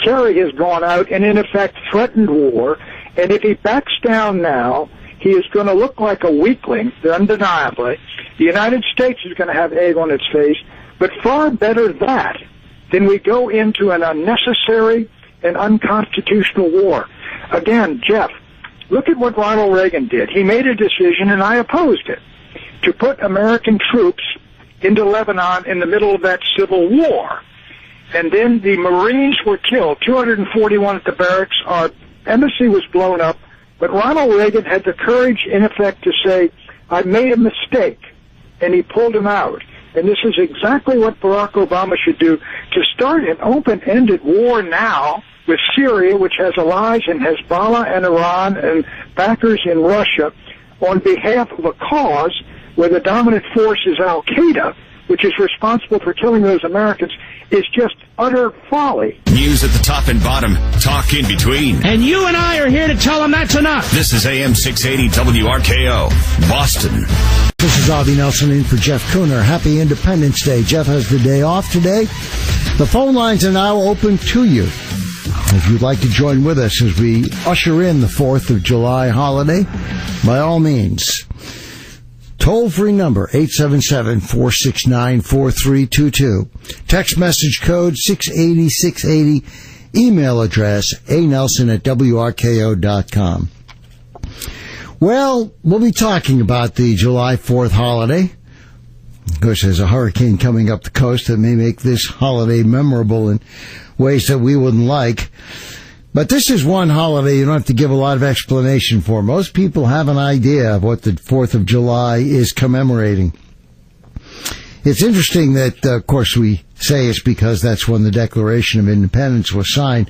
Kerry has gone out and, in effect, threatened war. And if he backs down now, he is going to look like a weakling, undeniably. The United States is going to have egg on its face, but far better that than we go into an unnecessary and unconstitutional war. Again, Jeff, look at what Ronald Reagan did. He made a decision, and I opposed it, to put American troops into Lebanon in the middle of that civil war. And then the Marines were killed, 241 at the barracks. Our embassy was blown up. But Ronald Reagan had the courage, in effect, to say, I made a mistake, and he pulled him out. And this is exactly what Barack Obama should do, to start an open-ended war now with Syria, which has allies in Hezbollah and Iran and backers in Russia, on behalf of a cause where the dominant force is Al-Qaeda, which is responsible for killing those Americans, is just utter folly. News at the top and bottom, talk in between. And you and I are here to tell them that's enough. This is AM 680 WRKO, Boston. This is Avi Nelson in for Jeff Kuhner. Happy Independence Day. Jeff has the day off today. The phone lines are now open to you. If you'd like to join with us as we usher in the 4th of July holiday, by all means. Toll-free number, 877-469-4322. Text message code 680-680. Email address, anelson@wrko.com. Well, we'll be talking about the July 4th holiday. Of course, there's a hurricane coming up the coast that may make this holiday memorable in ways that we wouldn't like. But this is one holiday you don't have to give a lot of explanation for. Most people have an idea of what the 4th of July is commemorating. It's interesting that, of course, we say it's because that's when the Declaration of Independence was signed.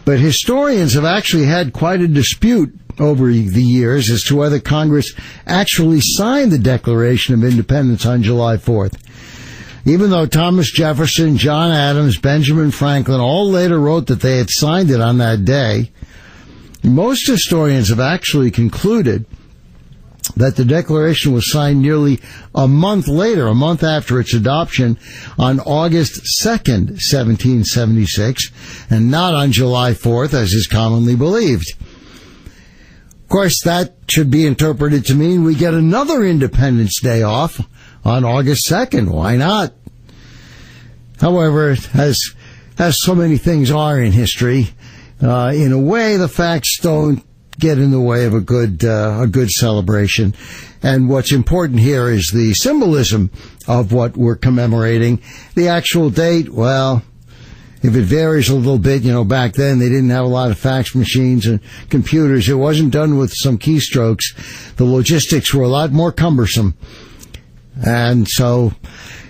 But historians have actually had quite a dispute over the years as to whether Congress actually signed the Declaration of Independence on July 4th. Even though Thomas Jefferson, John Adams, Benjamin Franklin all later wrote that they had signed it on that day, most historians have actually concluded that the Declaration was signed nearly a month later, a month after its adoption, on August 2nd, 1776, and not on July 4th, as is commonly believed. Of course, that should be interpreted to mean we get another Independence Day off on August 2nd. Why not? However, as so many things are in history, in a way, the facts don't get in the way of a good celebration. And what's important here is the symbolism of what we're commemorating. The actual date, well, if it varies a little bit, back then they didn't have a lot of fax machines and computers. It wasn't done with some keystrokes. The logistics were a lot more cumbersome. And so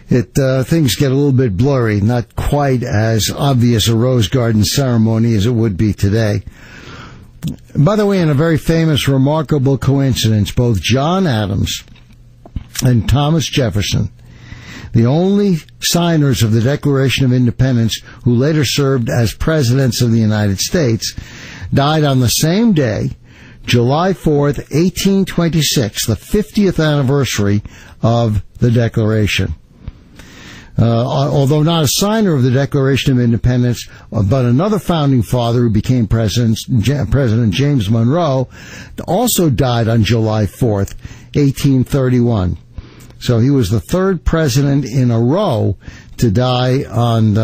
things get a little bit blurry, not quite as obvious a rose garden ceremony as it would be today. By the way, in a very famous, remarkable coincidence, both John Adams and Thomas Jefferson, the only signers of the Declaration of Independence who later served as presidents of the United States, died on the same day, July 4th, 1826, the 50th anniversary of the Declaration. Although not a signer of the Declaration of Independence, but another founding father who became President James Monroe, also died on July 4th, 1831. So he was the third president in a row to die on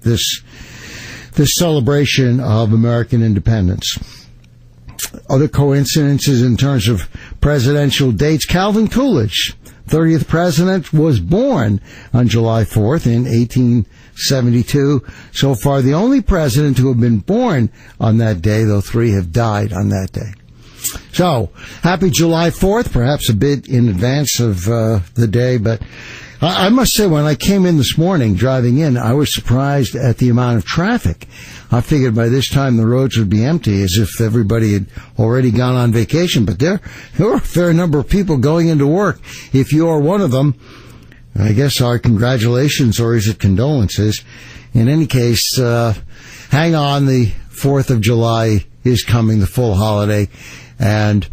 this celebration of American independence. Other coincidences in terms of presidential dates, Calvin Coolidge, 30th president, was born on July 4th in 1872. So far, the only president to have been born on that day, though 3 have died on that day. So, happy July 4th, perhaps a bit in advance of the day, but I must say, when I came in this morning, driving in, I was surprised at the amount of traffic. I figured by this time the roads would be empty, as if everybody had already gone on vacation. But there were a fair number of people going into work. If you are one of them, I guess our congratulations, or is it condolences? In any case, hang on, the 4th of July is coming, the full holiday, and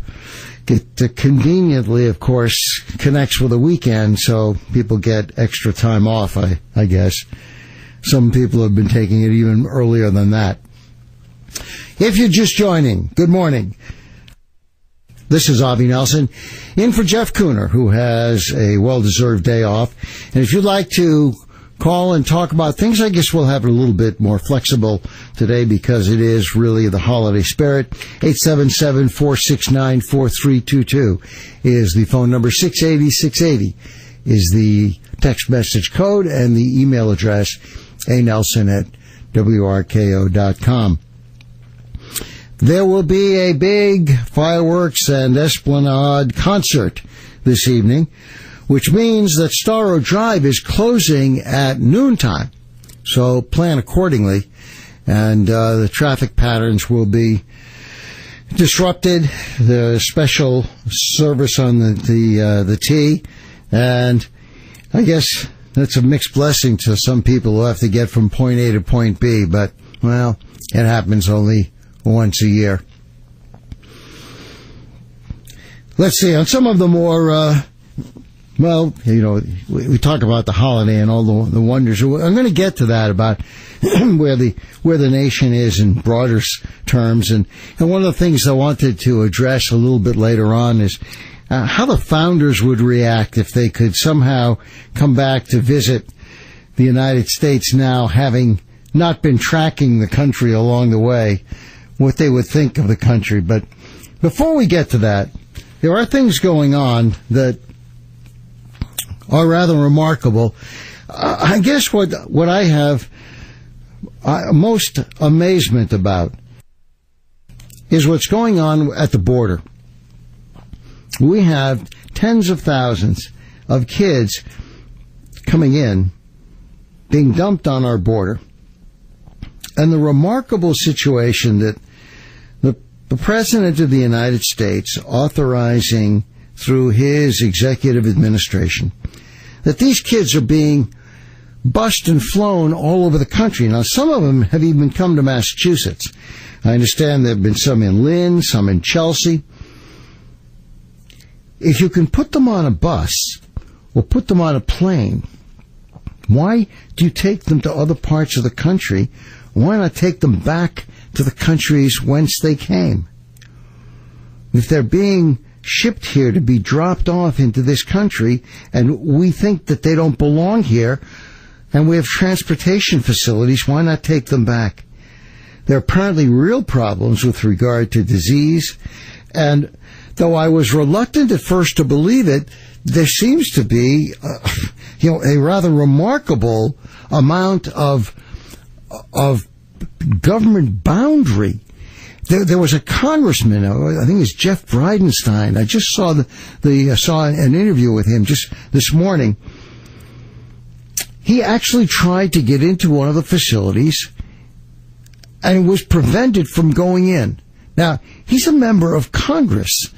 it conveniently, of course, connects with a weekend, so people get extra time off, I guess. Some people have been taking it even earlier than that. If you're just joining, good morning. This is Avi Nelson, in for Jeff Kuhner, who has a well-deserved day off. And if you'd like to call and talk about things, I guess we'll have it a little bit more flexible today because it is really the holiday spirit. 877-469-4322 is the phone number. 680-680 is the text message code, and the email address, anelson@wrko.com. There will be a big fireworks and Esplanade concert this evening, which means that Storrow Drive is closing at noontime. So plan accordingly, and the traffic patterns will be disrupted. The special service on the T, and I guess that's a mixed blessing to some people who have to get from point A to point B, but, well, it happens only once a year. Let's see, on some of the more, we talk about the holiday and all the wonders. I'm going to get to that about where the nation is in broader terms, and one of the things I wanted to address a little bit later on is how the founders would react if they could somehow come back to visit the United States now, having not been tracking the country along the way, what they would think of the country. But before we get to that, there are things going on that are rather remarkable. I guess what I have most amazement about is what's going on at the border. We have tens of thousands of kids coming in, being dumped on our border, and the remarkable situation that the President of the United States authorizing through his executive administration that these kids are being bused and flown all over the country. Now, some of them have even come to Massachusetts. I understand there have been some in Lynn, some in Chelsea. If you can put them on a bus or put them on a plane, why do you take them to other parts of the country? Why not take them back to the countries whence they came? If they're being shipped here to be dropped off into this country, and we think that they don't belong here, and we have transportation facilities, why not take them back? There are apparently real problems with regard to disease, and though I was reluctant at first to believe it, there seems to be a rather remarkable amount of government boundary. There was a congressman, I think it's Jeff Bridenstine. I just saw saw an interview with him just this morning. He actually tried to get into one of the facilities and was prevented from going in. Now, he's a member of Congress.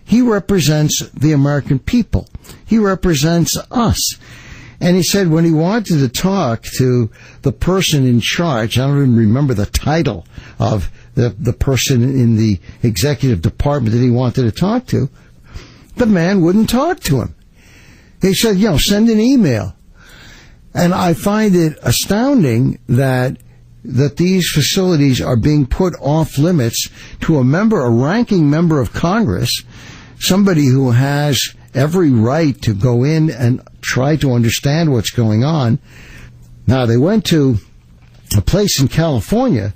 He represents the American people. He represents us. And he said when he wanted to talk to the person in charge, I don't even remember the title of the person in the executive department that he wanted to talk to, the man wouldn't talk to him. He said, send an email. And I find it astounding that these facilities are being put off limits to a ranking member of Congress, somebody who has every right to go in and try to understand what's going on. Now, they went to a place in California,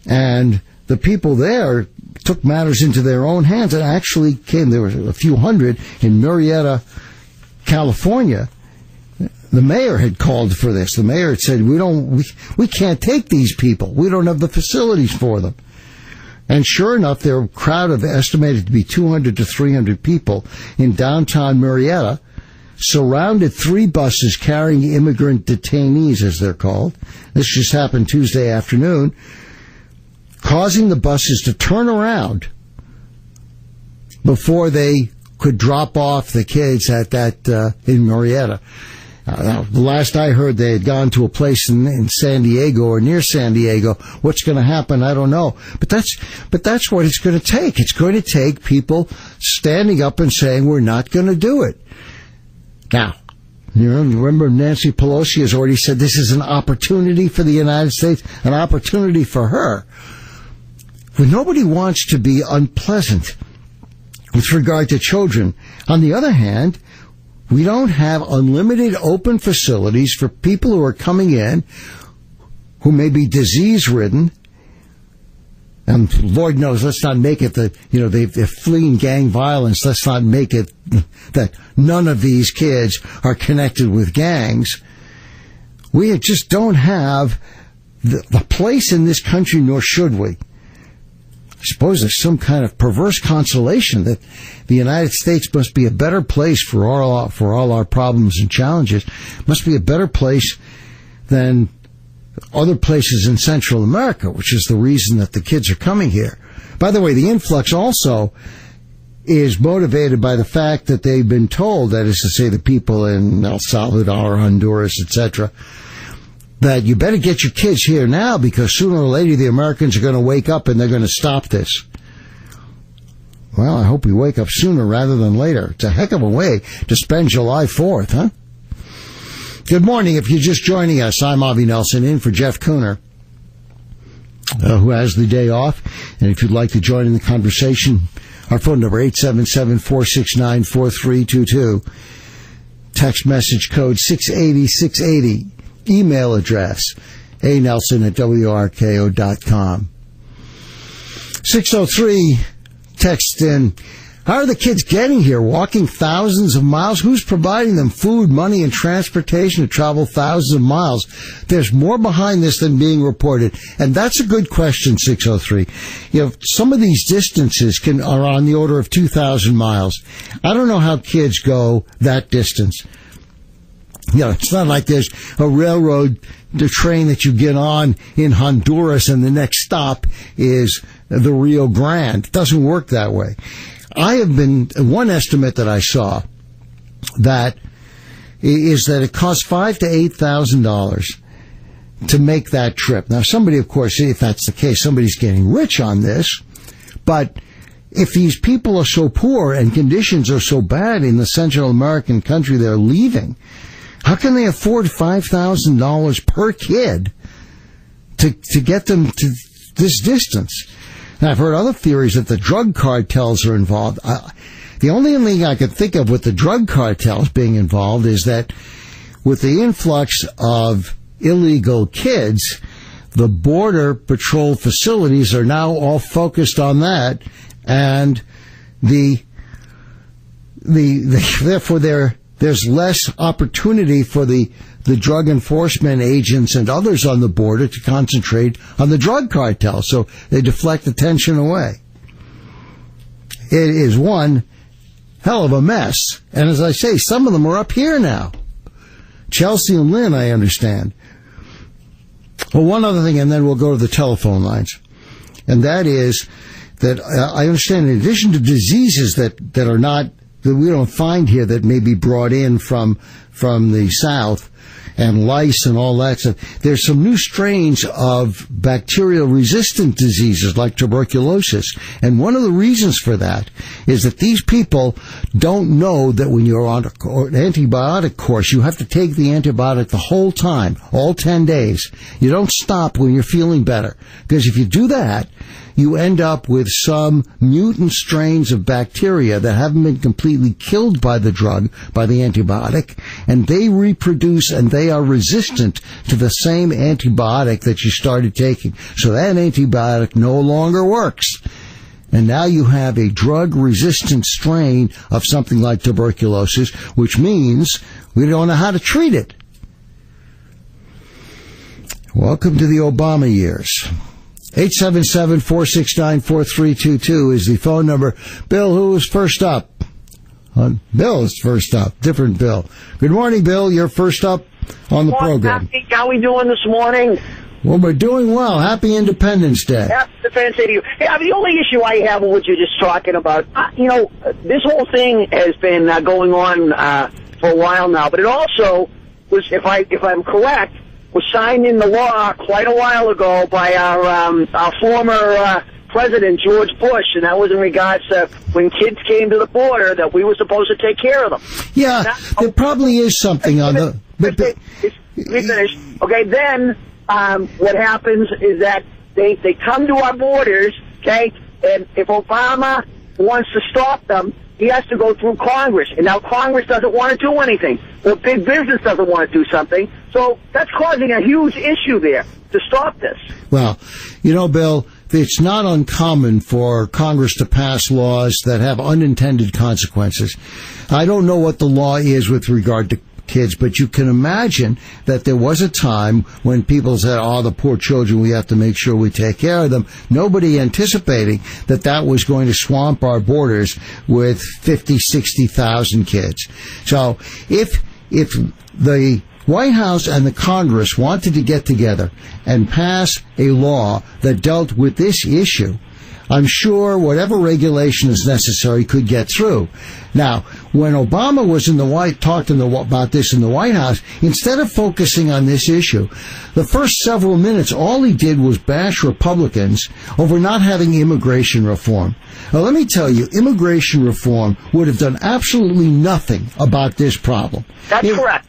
and the people there took matters into their own hands and actually there were a few hundred in Murrieta, California. The mayor had called for this. The mayor had said, we can't take these people. We don't have the facilities for them. And sure enough, there were a crowd of estimated to be 200 to 300 people in downtown Murrieta, surrounded 3 buses carrying immigrant detainees, as they're called. This just happened Tuesday afternoon, causing the buses to turn around before they could drop off the kids in Murrieta. The last I heard, they had gone to a place in San Diego or near San Diego. What's going to happen, I don't know. But that's what it's going to take. It's going to take people standing up and saying, we're not going to do it. Now, remember Nancy Pelosi has already said this is an opportunity for the United States, an opportunity for her. But nobody wants to be unpleasant with regard to children. On the other hand, we don't have unlimited open facilities for people who are coming in who may be disease-ridden. And Lord knows, let's not make it they're fleeing gang violence. Let's not make it that none of these kids are connected with gangs. We just don't have the place in this country, nor should we. I suppose there's some kind of perverse consolation that the United States must be a better place for all our problems and challenges, must be a better place than other places in Central America, which is the reason that the kids are coming here. By the way, the influx also is motivated by the fact that they've been told, that is to say the people in El Salvador, Honduras, etc., that you better get your kids here now because sooner or later the Americans are going to wake up and they're going to stop this. Well, I hope we wake up sooner rather than later. It's a heck of a way to spend July 4th, huh? Good morning. If you're just joining us, I'm Avi Nelson in for Jeff Kuhner, who has the day off. And if you'd like to join in the conversation, our phone number, 877-469-4322. Text message code 680-680. Email address, anelson@wrko.com. 603, text in, How are the kids getting here? Walking thousands of miles? Who's providing them food, money, and transportation to travel thousands of miles? There's more behind this than being reported. And that's a good question, 603. Some of these distances are on the order of 2,000 miles. I don't know how kids go that distance. It's not like there's a railroad, the train that you get on in Honduras and the next stop is the Rio Grande. It doesn't work that way. One estimate that I saw that is that it costs $5,000 to $8,000 to make that trip. Now, somebody, of course, if that's the case, somebody's getting rich on this, but if these people are so poor and conditions are so bad in the Central American country they're leaving, how can they afford $5,000 per kid to get them to this distance? And I've heard other theories that the drug cartels are involved. The only thing I could think of with the drug cartels being involved is that with the influx of illegal kids, the border patrol facilities are now all focused on that, and therefore there's less opportunity for the drug enforcement agents and others on the border to concentrate on the drug cartel, so they deflect attention away. It is one hell of a mess, and as I say, some of them are up here now. Chelsea and Lynn, I understand. Well, one other thing, and then we'll go to the telephone lines, and that is that I understand in addition to diseases that we don't find here that may be brought in from the South, and lice and all that stuff, there's some new strains of bacterial-resistant diseases like tuberculosis. And one of the reasons for that is that these people don't know that when you're on an antibiotic course, you have to take the antibiotic the whole time, all 10 days. You don't stop when you're feeling better. Because if you do that, you end up with some mutant strains of bacteria that haven't been completely killed by the drug, by the antibiotic, and they reproduce and they are resistant to the same antibiotic that you started taking. So that antibiotic no longer works. And now you have a drug-resistant strain of something like tuberculosis, which means we don't know how to treat it. Welcome to the Obama years. 877-469-4322 is the phone number. Bill, who is first up? Bill is first up. Different Bill. Good morning, Bill. You're first up on the program. How are we doing this morning? Well, we're doing well. Happy Independence Day. Happy Independence Day to you. Hey, the only issue I have with what you're just talking about, this whole thing has been going on for a while now, but it also was, if I'm correct, was signed into law quite a while ago by our former President George Bush, and that was in regards to when kids came to the border that we were supposed to take care of them. Yeah, there probably is something on the... Let me finish. Okay, then what happens is that they come to our borders, okay, and if Obama wants to stop them, he has to go through Congress, and now Congress doesn't want to do anything. Well, big business doesn't want to do something, so that's causing a huge issue there to stop this. Well, Bill, it's not uncommon for Congress to pass laws that have unintended consequences. I don't know what the law is with regard to kids, but you can imagine that there was a time when people said, the poor children, we have to make sure we take care of them. Nobody anticipating that was going to swamp our borders with 50, 60,000 kids. So if the White House and the Congress wanted to get together and pass a law that dealt with this issue, I'm sure whatever regulation is necessary could get through. Now, when Obama was about this in the White House, instead of focusing on this issue, the first several minutes, all he did was bash Republicans over not having immigration reform. Now, let me tell you, immigration reform would have done absolutely nothing about this problem. That's correct.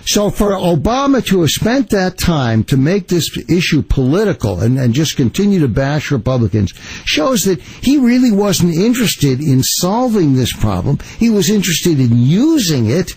So for Obama to have spent that time to make this issue political and just continue to bash Republicans shows that he really wasn't interested in solving this problem. He was interested in using it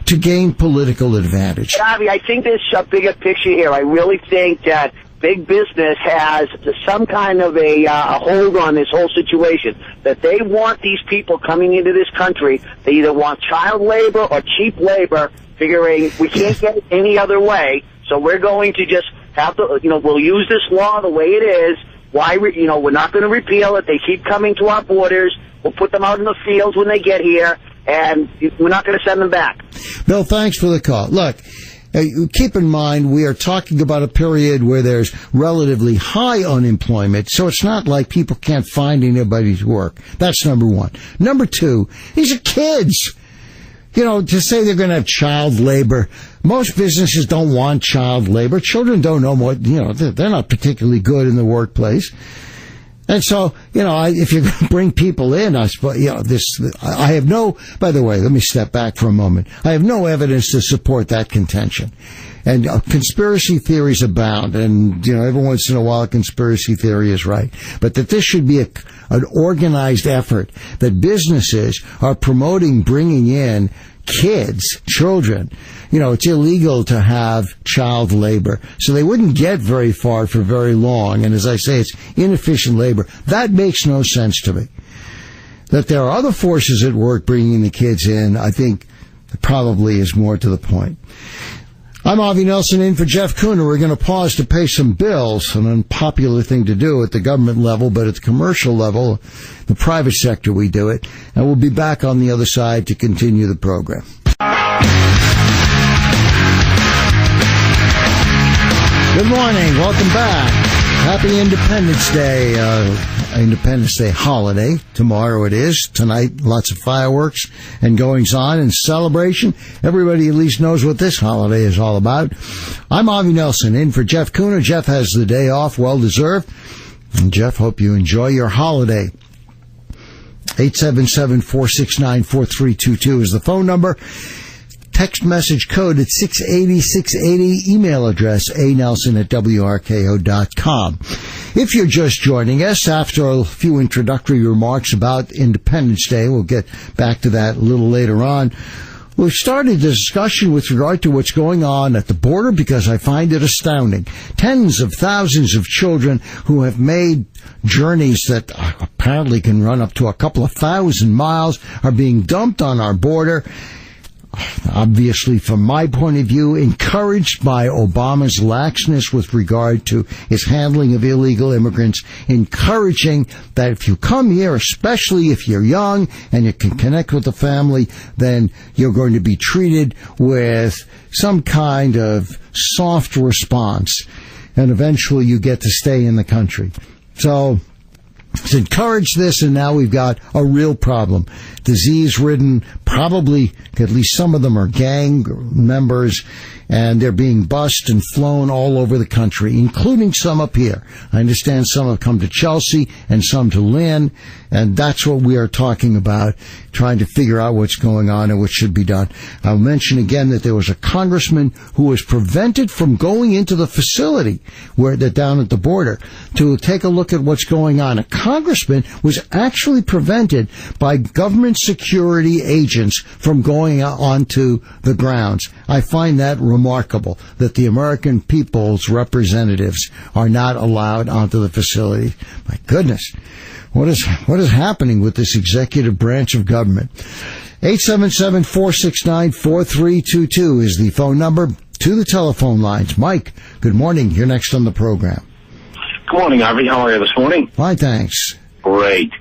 to gain political advantage. Avi, I think there's a bigger picture here. I really think that big business has some kind of a hold on this whole situation, that they want these people coming into this country, they either want child labor or cheap labor, figuring we can't get it any other way, so we're going to just have to, we'll use this law the way it is. Why, we're not going to repeal it. They keep coming to our borders. We'll put them out in the fields when they get here, and we're not going to send them back. Bill, thanks for the call. Look, keep in mind, we are talking about a period where there's relatively high unemployment, so it's not like people can't find anybody to work. That's number one. Number two, these are kids. To say they're going to have child labor, most businesses don't want child labor. Children don't know what, they're not particularly good in the workplace. And so, if you're going to bring people in, I suppose, I have no, by the way, let me step back for a moment. I have no evidence to support that contention. And conspiracy theories abound, and, every once in a while a conspiracy theory is right. But that this should be an organized effort, that businesses are promoting bringing in kids, children. It's illegal to have child labor, so they wouldn't get very far for very long. And as I say, it's inefficient labor. That makes no sense to me. That there are other forces at work bringing the kids in, I think probably is more to the point. I'm Avi Nelson in for Jeff Kuhner. We're going to pause to pay some bills, an unpopular thing to do at the government level, but at the commercial level, the private sector, we do it. And we'll be back on the other side to continue the program. Good morning. Welcome back. Happy Independence Day. Independence Day holiday. Tomorrow it is. Tonight, lots of fireworks and goings on and celebration. Everybody at least knows what this holiday is all about. I'm Avi Nelson in for Jeff Kuhner. Jeff has the day off, well deserved. And Jeff, hope you enjoy your holiday. 877-469-4322 is the phone number. Text message code at 680-680. Email address anelson@wrko.com. If you're just joining us, after a few introductory remarks about Independence Day, we'll get back to that a little later on. We've started a discussion with regard to what's going on at the border because I find it astounding. Tens of thousands of children who have made journeys that apparently can run up to a couple of thousand miles are being dumped on our border. Obviously, from my point of view, encouraged by Obama's laxness with regard to his handling of illegal immigrants, encouraging that if you come here, especially if you're young and you can connect with the family, then you're going to be treated with some kind of soft response, and eventually you get to stay in the country. So it's encouraged this, and now we've got a real problem. Disease-ridden, probably at least some of them are gang members, and they're being bussed and flown all over the country, including some up here. I understand some have come to Chelsea and some to Lynn, and that's what we are talking about, trying to figure out what's going on and what should be done. I'll mention again that there was a congressman who was prevented from going into the facility where they're down at the border to take a look at what's going on. A congressman was actually prevented by government security agents from going onto the grounds. I find that remarkable, that the American people's representatives are not allowed onto the facility. My goodness, what is happening with this executive branch of government? 877-469-4322 is the phone number to the telephone lines. Mike, good morning. You're next on the program. Good morning, Avi. How are you this morning? Fine, thanks. Great.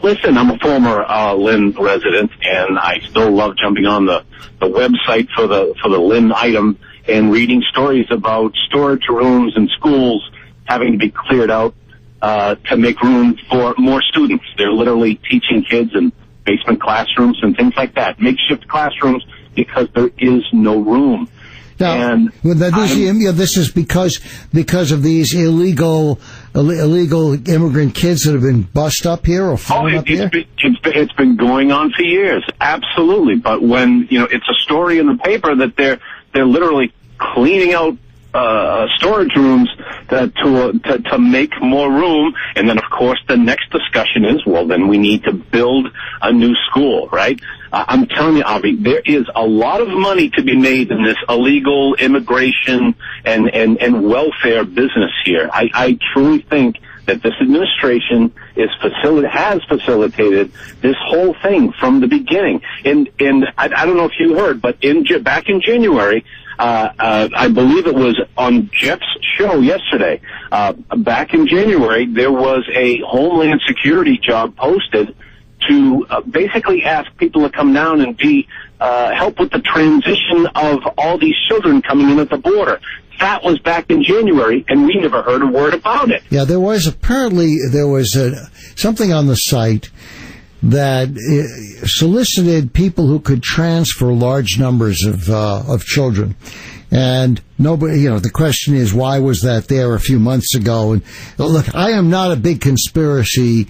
Listen, I'm a former Lynn resident, and I still love jumping on the website for the Lynn item and reading stories about storage rooms and schools having to be cleared out to make room for more students. They're literally teaching kids in basement classrooms and things like that, makeshift classrooms, because there is no room. Now, this is because of these illegal immigrant kids that have been bussed up here or flown up here? It's been going on for years, absolutely. But when it's a story in the paper that they're literally cleaning out storage rooms to make more room, and then of course the next discussion is, well, then we need to build a new school, right? I'm telling you, Avi, there is a lot of money to be made in this illegal immigration and welfare business here. I truly think that this administration has facilitated this whole thing from the beginning. And I don't know if you heard, but back in January, I believe it was on Jeff's show yesterday, back in January, there was a Homeland Security job posted to basically ask people to come down and help with the transition of all these children coming in at the border. That was back in January, and we never heard a word about it. Yeah, there was something on the site that solicited people who could transfer large numbers of children. And nobody, the question is, why was that there a few months ago? And look, I am not a big conspiracy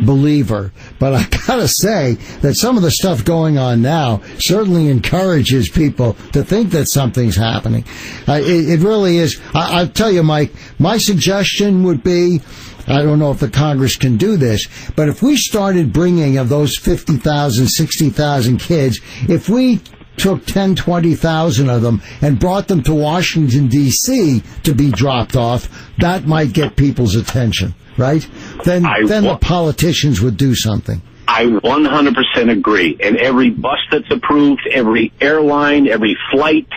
believer, but I gotta say that some of the stuff going on now certainly encourages people to think that something's happening. It really is. I'll tell you, Mike, my suggestion would be, I don't know if the Congress can do this, but if we started bringing of those 50,000, 60,000 kids, if we took 10, 20,000 of them and brought them to Washington, D.C. to be dropped off, that might get people's attention, right? Then the politicians would do something. I 100% agree. And every bus that's approved, every airline, every flight,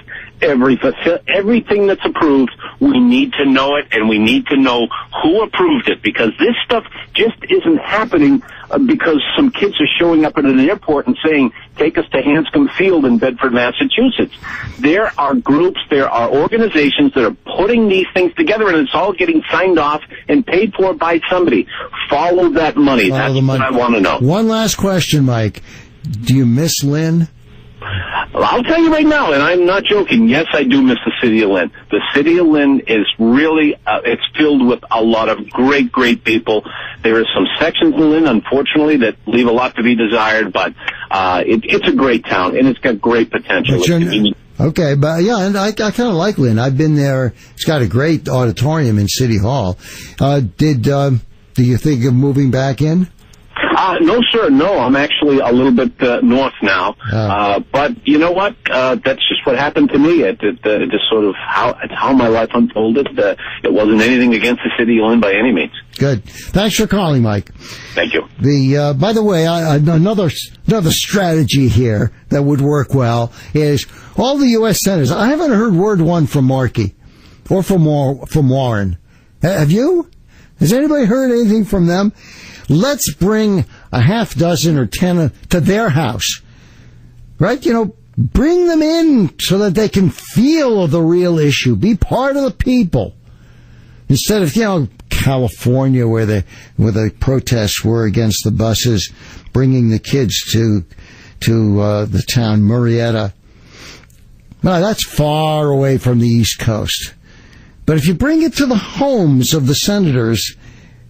everything that's approved, we need to know it, and we need to know who approved it, because this stuff just isn't happening because some kids are showing up at an airport and saying, take us to Hanscom Field in Bedford, Massachusetts. There are groups, there are organizations that are putting these things together, and it's all getting signed off and paid for by somebody. Follow that money. That's what I want to know. One last question, Mike. Do you miss Lynn? I'll tell you right now, and I'm not joking, yes, I do miss the city of Lynn. The city of Lynn is really, it's filled with a lot of great, great people. There are some sections in Lynn, unfortunately, that leave a lot to be desired, but it's a great town, and it's got great potential. Okay, but yeah, and I kind of like Lynn. I've been there. It's got a great auditorium in City Hall. Do you think of moving back in? No, sir. No, I'm actually a little bit north now. But you know what? That's just what happened to me. It just sort of how my life unfolded. It wasn't anything against the city of Lynn by any means. Good. Thanks for calling, Mike. Thank you. By the way, another strategy here that would work well is all the U.S. senators. I haven't heard word one from Markey or from Warren. Have you? Has anybody heard anything from them? Let's bring a half dozen or 10 to their house, right? Bring them in so that they can feel the real issue, be part of the people. Instead of, California where the protests were against the buses, bringing the kids to the town Murrieta. Well, that's far away from the East Coast. But if you bring it to the homes of the senators,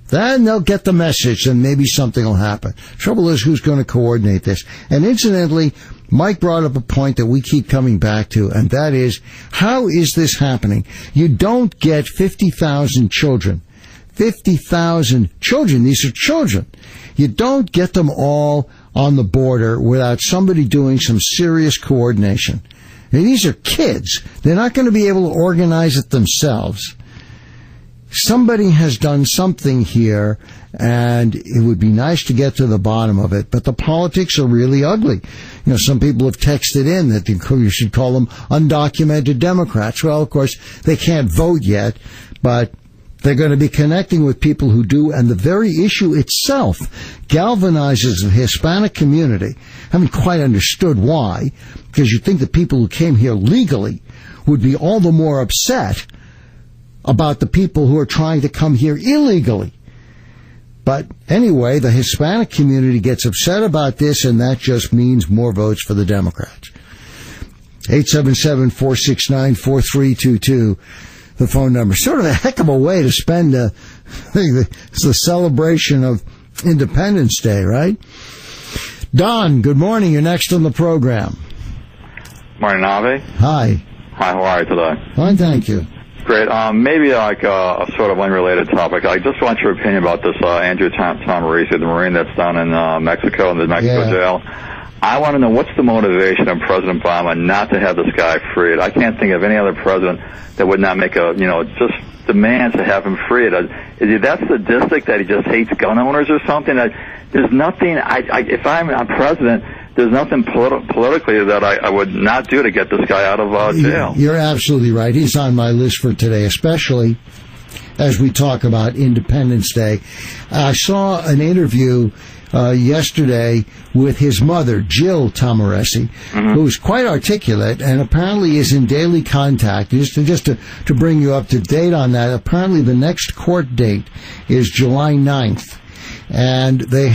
then they'll get the message and maybe something will happen. Trouble is, who's going to coordinate this? And incidentally, Mike brought up a point that we keep coming back to, and that is, how is this happening? You don't get 50,000 children. 50,000 children. These are children. You don't get them all on the border without somebody doing some serious coordination. Now, these are kids. They're not going to be able to organize it themselves. Somebody has done something here, and it would be nice to get to the bottom of it, but the politics are really ugly. Some people have texted in that you should call them undocumented Democrats. Well, of course, they can't vote yet, but they're going to be connecting with people who do, and the very issue itself galvanizes the Hispanic community. I haven't quite understood why, because you'd think the people who came here legally would be all the more upset about the people who are trying to come here illegally. But anyway, the Hispanic community gets upset about this, and that just means more votes for the Democrats. 877-469-4322, the phone number. Sort of a heck of a way to spend the celebration of Independence Day, right? Don, good morning. You're next on the program. Morning, Avi. Hi. Hi, how are you today? Fine, thank you. Great. Maybe like a sort of unrelated topic. I just want your opinion about this Andrew Tom Marisi, the Marine that's down in Mexico, in the Mexico jail. I want to know what's the motivation of President Obama not to have this guy freed. I can't think of any other president that would not make just demand to have him freed. Is he that sadistic that he just hates gun owners or something? There's nothing, if I'm a president, there's nothing politically that I would not do to get this guy out of jail. You're absolutely right. He's on my list for today, especially as we talk about Independence Day. I saw an interview yesterday with his mother, Jill Tamaresi, who's quite articulate and apparently is in daily contact. Just to bring you up to date on that, apparently the next court date is July 9th. And they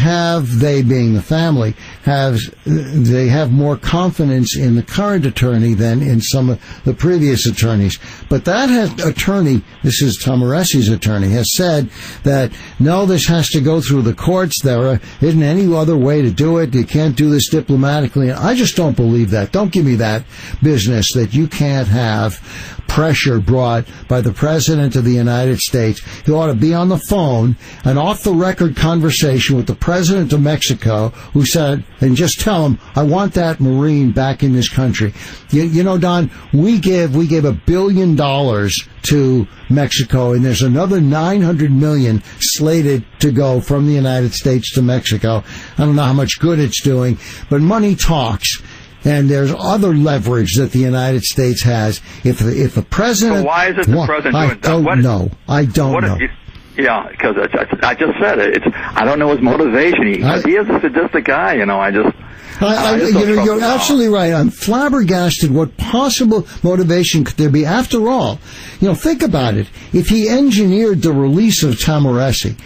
being the family, they have more confidence in the current attorney than in some of the previous attorneys. But that attorney, this is Tamaresi's attorney, has said that no, this has to go through the courts. There isn't any other way to do it. You can't do this diplomatically. I just don't believe that. Don't give me that business that you can't have pressure brought by the President of the United States. He ought to be on the phone, an off-the-record conversation with the President of Mexico, who said, and just tell him, I want that Marine back in this country. You know, Don, we gave $1 billion to Mexico, and there's another $900 million slated to go from the United States to Mexico. I don't know how much good it's doing, but money talks. And there's other leverage that the United States has. If the president, so why is it the president doing that? I don't know. Yeah, because I just said it. I don't know his motivation. He is a sadistic guy. You're absolutely right. I'm flabbergasted. What possible motivation could there be? After all, think about it. If he engineered the release of Tamaresi,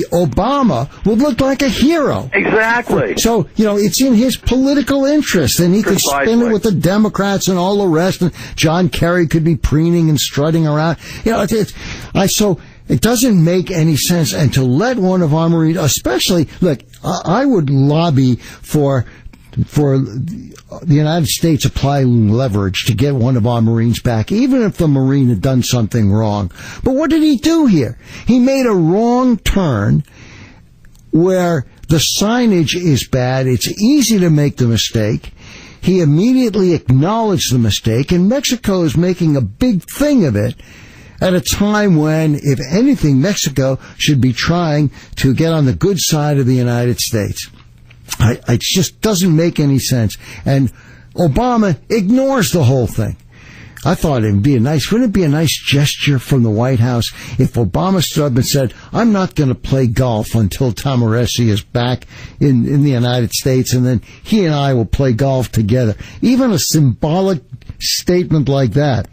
Obama, would look like a hero. Exactly. So, it's in his political interest, and he could spin it with the Democrats and all the rest, and John Kerry could be preening and strutting around. It doesn't make any sense. And to let one of our Marines, especially, look, I would lobby for the United States applying leverage to get one of our Marines back, even if the Marine had done something wrong. But what did he do here? He made a wrong turn where the signage is bad. It's easy to make the mistake. He immediately acknowledged the mistake, and Mexico is making a big thing of it at a time when, if anything, Mexico should be trying to get on the good side of the United States. It just doesn't make any sense. And Obama ignores the whole thing. I thought wouldn't it be a nice gesture from the White House if Obama stood up and said, I'm not going to play golf until Tamaresi is back in the United States, and then he and I will play golf together. Even a symbolic statement like that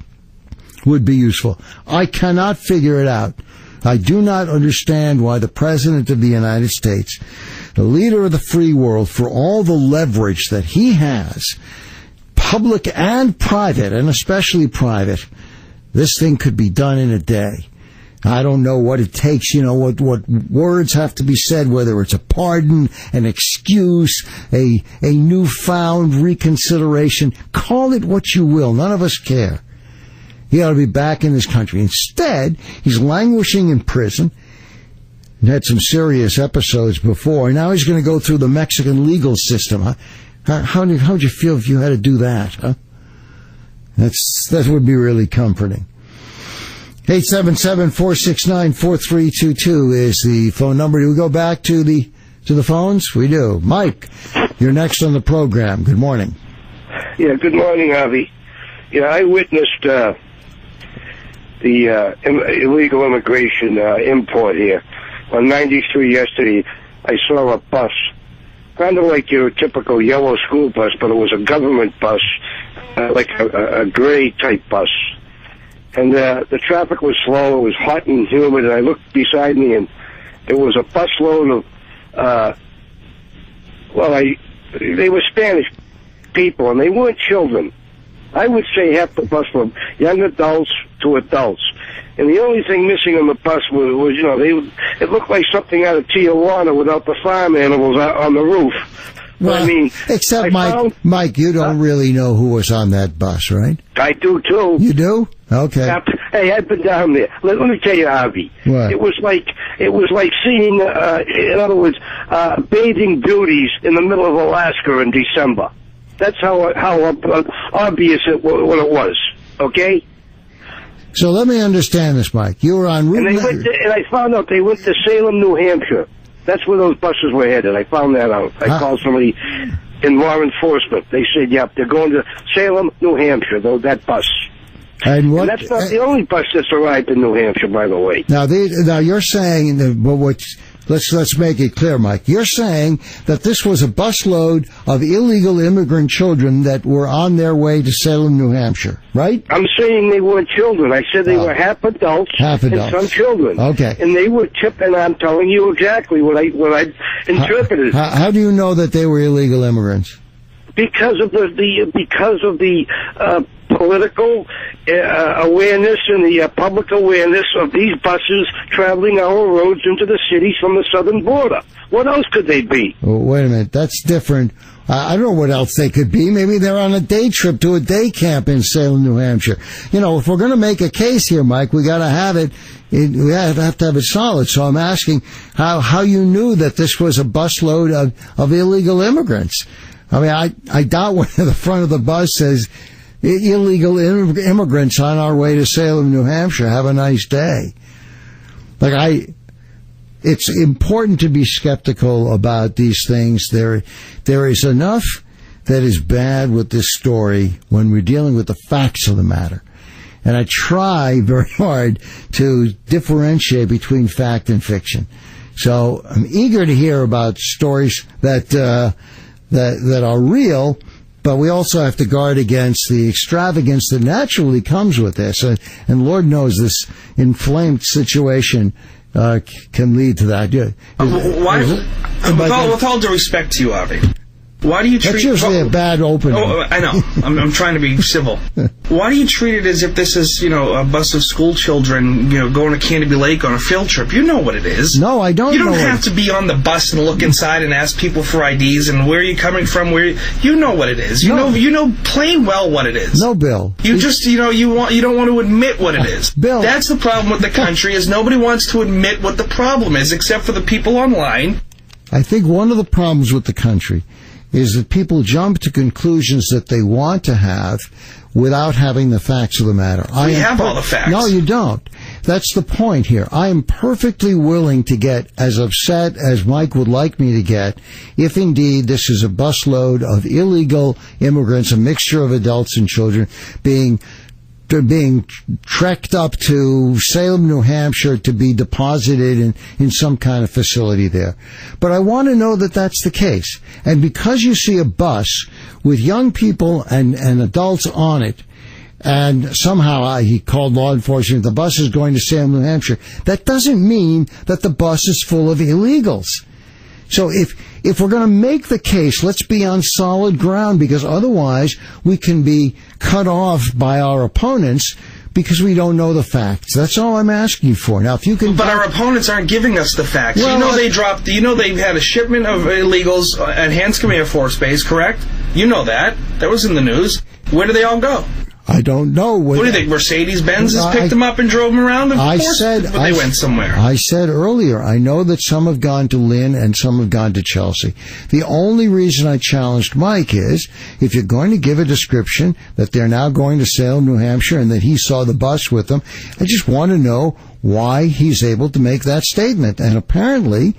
would be useful. I cannot figure it out. I do not understand why the President of the United States, the leader of the free world, for all the leverage that he has, public and private, and especially private, this thing could be done in a day. I don't know what it takes, what words have to be said, whether it's a pardon, an excuse, a newfound reconsideration. Call it what you will. None of us care. He ought to be back in this country. Instead, he's languishing in prison. He had some serious episodes before. Now he's going to go through the Mexican legal system. How would you feel if you had to do that? Huh? That would be really comforting. 877-469-4322 is the phone number. Do we go back to the phones? We do. Mike, you're next on the program. Good morning. Yeah, good morning, Avi. Yeah, I witnessed the illegal immigration import here. On 93 yesterday, I saw a bus, kind of like your typical yellow school bus, but it was a government bus, like a gray type bus. And the traffic was slow, it was hot and humid, and I looked beside me, and there was a busload of, they were Spanish people, and they weren't children. I would say half the bus were young adults to adults. And the only thing missing on the bus was it looked like something out of Tijuana without the farm animals on the roof. Well, except Mike, you don't really know who was on that bus, right? I do too. You do? Okay. Hey, I've been down there. Let me tell you, Harvey. What? It was like seeing, in other words, bathing beauties in the middle of Alaska in December. That's how obvious what it was. Okay. So let me understand this, Mike. You were on Route. And I found out they went to Salem, New Hampshire. That's where those buses were headed. I found that out. I called somebody in law enforcement. They said, "Yep, they're going to Salem, New Hampshire." Though that bus. And that's not the only bus that's arrived in New Hampshire, by the way. Now you're saying that, but let's make it clear, Mike. You're saying that this was a busload of illegal immigrant children that were on their way to Salem, New Hampshire, right? I'm saying they weren't children. I said they were half adults and some children. Okay. And they were tipped, and I'm telling you exactly what I interpreted. How do you know that they were illegal immigrants? Because of the political awareness and the public awareness of these buses traveling our roads into the cities from the southern border. What else could they be? Oh, wait a minute, that's different. I don't know what else they could be. Maybe they're on a day trip to a day camp in Salem, New Hampshire. You know, if we're going to make a case here, Mike, we got to have it. We have to have it solid. So I'm asking how you knew that this was a busload of illegal immigrants. I mean, I doubt when the front of the bus says illegal immigrants on our way to Salem, New Hampshire. Have a nice day. It's important to be skeptical about these things. There is enough that is bad with this story when we're dealing with the facts of the matter. And I try very hard to differentiate between fact and fiction. So I'm eager to hear about stories that are real, but we also have to guard against the extravagance that naturally comes with this. And Lord knows this inflamed situation can lead to that. With all due respect to you, Avi, why do you treat... That's usually a bad opening. Oh, I know. I'm trying to be civil. Why do you treat it as if this is, a bus of school children, going to Canterbury Lake on a field trip? You know what it is. No, I don't know. You don't have to be on the bus and look inside and ask people for IDs and where are you coming from, you know what it is. You know plain well what it is. No, Bill. You just, you don't want to admit what it is. Bill. That's the problem with the country, is nobody wants to admit what the problem is, except for the people online. I think one of the problems with the country is that people jump to conclusions that they want to have without having the facts of the matter. We have all the facts. No, you don't. That's the point here. I am perfectly willing to get as upset as Mike would like me to get if indeed this is a busload of illegal immigrants, a mixture of adults and children, being trekked up to Salem, New Hampshire to be deposited in some kind of facility there. But I want to know that that's the case. And because you see a bus with young people and adults on it, and somehow he called law enforcement, the bus is going to Salem, New Hampshire, that doesn't mean that the bus is full of illegals. So if we're going to make the case, let's be on solid ground, because otherwise we can be cut off by our opponents because we don't know the facts. That's all I'm asking for. Now, if you can... But our opponents aren't giving us the facts. Well, they had a shipment of illegals at Hanscom Air Force Base, correct? You know that. That was in the news. Where do they all go? I don't know. What do you think? Mercedes-Benz has picked them up and drove them around? Of course, they went somewhere. I said earlier, I know that some have gone to Lynn and some have gone to Chelsea. The only reason I challenged Mike is, if you're going to give a description that they're now going to Salem, New Hampshire, and that he saw the bus with them, I just want to know why he's able to make that statement. And apparently,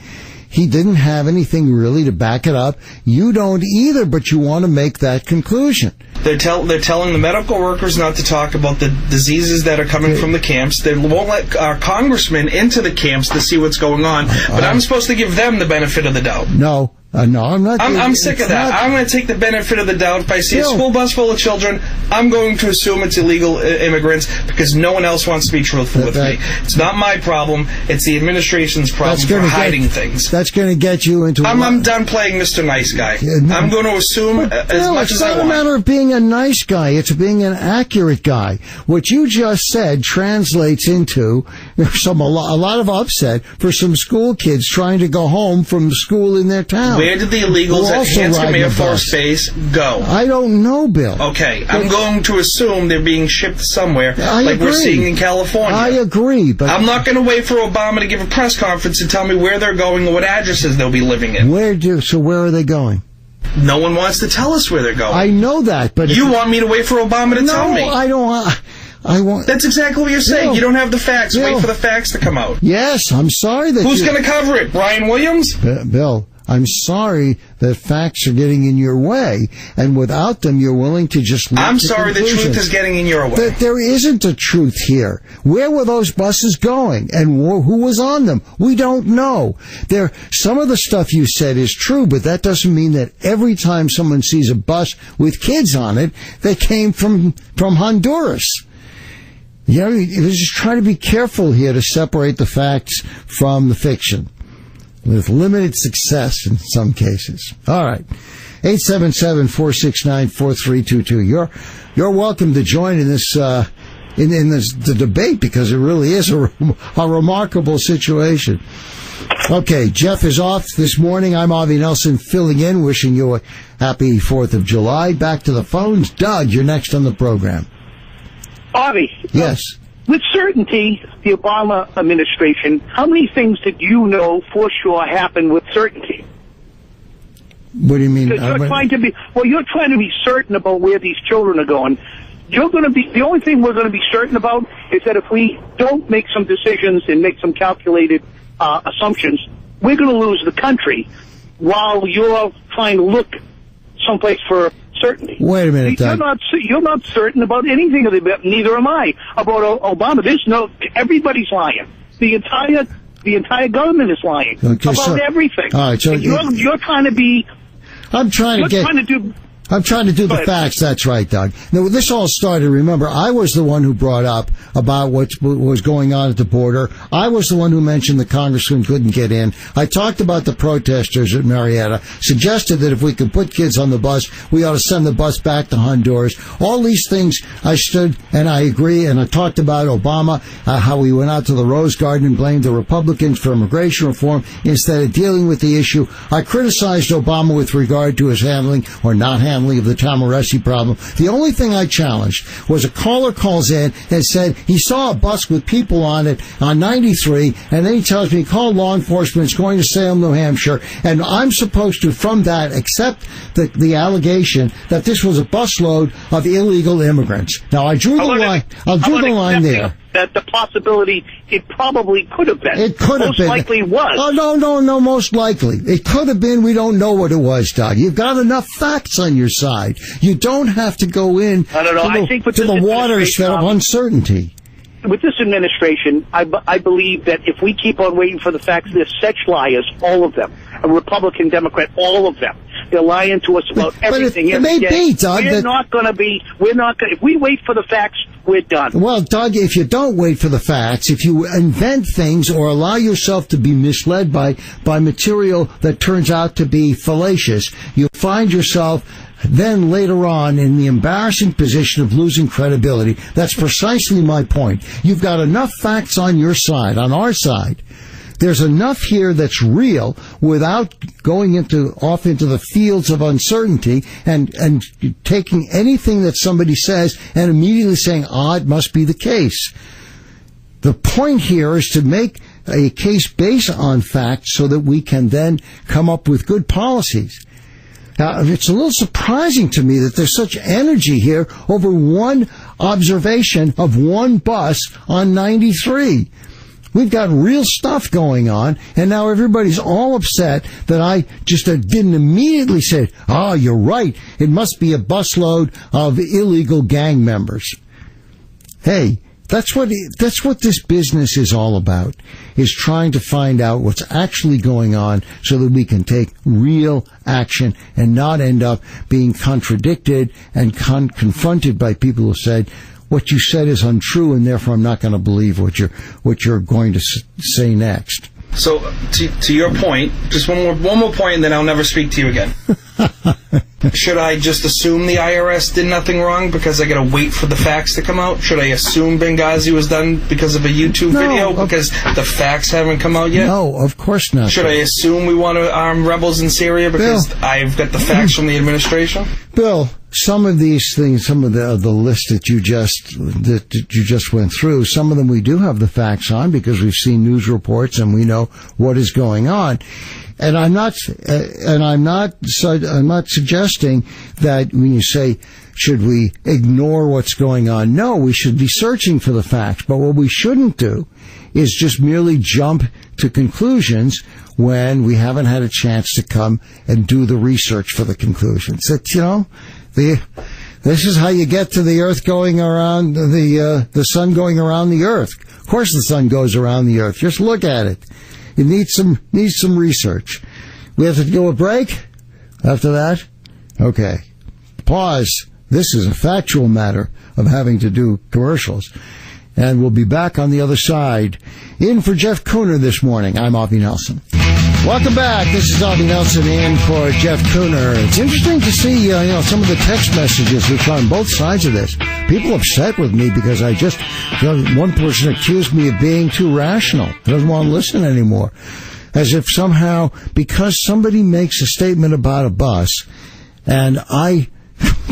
he didn't have anything really to back it up. You don't either, but you want to make that conclusion. They're telling the medical workers not to talk about the diseases that are coming from the camps. They won't let our congressmen into the camps to see what's going on. But I'm supposed to give them the benefit of the doubt. No, I'm not. I'm sick of that. I'm going to take the benefit of the doubt. If I see a school bus full of children, I'm going to assume it's illegal immigrants because no one else wants to be truthful with me. It's not my problem. It's the administration's problem for hiding things. That's going to get you into... I'm done playing Mr. Nice Guy. I'm going to assum as much as I want. It's not a matter of being a nice guy. It's being an accurate guy. What you just said translates into a lot of upset for some school kids trying to go home from school in their town. Where did the illegals at Hanscom Air Force Base go? I don't know, Bill. Okay, I'm going to assume they're being shipped somewhere, like we're seeing in California. I agree, but I'm not going to wait for Obama to give a press conference and tell me where they're going or what addresses they'll be living in. So where are they going? No one wants to tell us where they're going. I know that, but you want me to wait for Obama to tell me? No, I don't. I want. That's exactly what you're saying. You don't have the facts. Bill, wait for the facts to come out. Yes, I'm sorry that. Who's going to cover it? Brian Williams? Bill, I'm sorry that facts are getting in your way, and without them, you're willing to just. I'm sorry the truth is getting in your way. There isn't a truth here. Where were those buses going, and who was on them? We don't know. Some of the stuff you said is true, but that doesn't mean that every time someone sees a bus with kids on it, they came from Honduras. You know, you just try to be careful here to separate the facts from the fiction, with limited success in some cases. All right. 877-469-4322. You're welcome to join in this the debate, because it really is a remarkable situation. Okay, Jeff is off this morning. I'm Avi Nelson filling in, wishing you a happy 4th of July. Back to the phones. Doug, you're next on the program. Avi. Yes. With certainty, the Obama administration, how many things did you know for sure happened with certainty? What do you mean? You're trying to be certain about where these children are going. The only thing we're going to be certain about is that if we don't make some decisions and make some calculated assumptions, we're going to lose the country while you're trying to look someplace for certainty. Wait a minute, Doug. You're not certain about anything of it. Neither am I about Obama. Everybody's lying. The entire government is lying about everything. All right, so you're trying to be. I'm trying to do the facts. That's right, Doug. Now, this all started, remember, I was the one who brought up about what was going on at the border. I was the one who mentioned the congressman couldn't get in. I talked about the protesters at Marietta, suggested that if we could put kids on the bus, we ought to send the bus back to Honduras. All these things I stood and I agree, and I talked about Obama, how he went out to the Rose Garden and blamed the Republicans for immigration reform instead of dealing with the issue. I criticized Obama with regard to his handling or not handling of the Tamaresi problem. The only thing I challenged was a caller calls in and said he saw a bus with people on it on 93, and then he tells me call law enforcement, it's going to Salem, New Hampshire, and I'm supposed to, from that, accept the allegation that this was a busload of illegal immigrants. Now, I drew the line. I'll draw the line there. That the possibility it probably could have been. It could have been. Most likely was. Oh, no, most likely. It could have been. We don't know what it was, Doug. You've got enough facts on your side. You don't have to go in to the waters of uncertainty. With this administration, I believe that if we keep on waiting for the facts, they're such liars, all of them. A Republican, Democrat, all of them. They're lying to us about everything. It may be, Doug. If we wait for the facts, we're done. Well, Doug, if you don't wait for the facts, if you invent things or allow yourself to be misled by material that turns out to be fallacious, you'll find yourself then later on in the embarrassing position of losing credibility. That's precisely my point. You've got enough facts on your side, on our side. There's enough here that's real without going off into the fields of uncertainty and taking anything that somebody says and immediately saying, it must be the case. The point here is to make a case based on facts so that we can then come up with good policies. Now, it's a little surprising to me that there's such energy here over one observation of one bus on 93. We've got real stuff going on, and now everybody's all upset that I just didn't immediately say, you're right, it must be a busload of illegal gang members. Hey, that's what this business is all about, is trying to find out what's actually going on so that we can take real action and not end up being contradicted and confronted by people who said, what you said is untrue, and therefore I'm not going to believe what you're going to say next. So, to your point, just one more point, and then I'll never speak to you again. Should I just assume the IRS did nothing wrong because I got to wait for the facts to come out? Should I assume Benghazi was done because of a YouTube video because the facts haven't come out yet? No, of course not. Should I assume we want to arm rebels in Syria because I've got the facts from the administration? Bill, some of these things, some of the list that you just went through, some of them we do have the facts on because we've seen news reports and we know what is going on. And I'm not suggesting that when you say, should we ignore what's going on? No, we should be searching for the facts. But what we shouldn't do is just merely jump to conclusions when we haven't had a chance to come and do the research for the conclusions. That, this is how you get to the earth going around, the sun going around the earth. Of course the sun goes around the earth. Just look at it. It needs some research. We have to go a break after that? Okay. Pause. This is a factual matter of having to do commercials. And we'll be back on the other side. In for Jeff Kuhner this morning, I'm Avi Nelson. Welcome back. This is Avi Nelson in for Jeff Kuhner. It's interesting to see, some of the text messages which are on both sides of this. People upset with me because I just, one person accused me of being too rational. He doesn't want to listen anymore. As if somehow, because somebody makes a statement about a bus, and I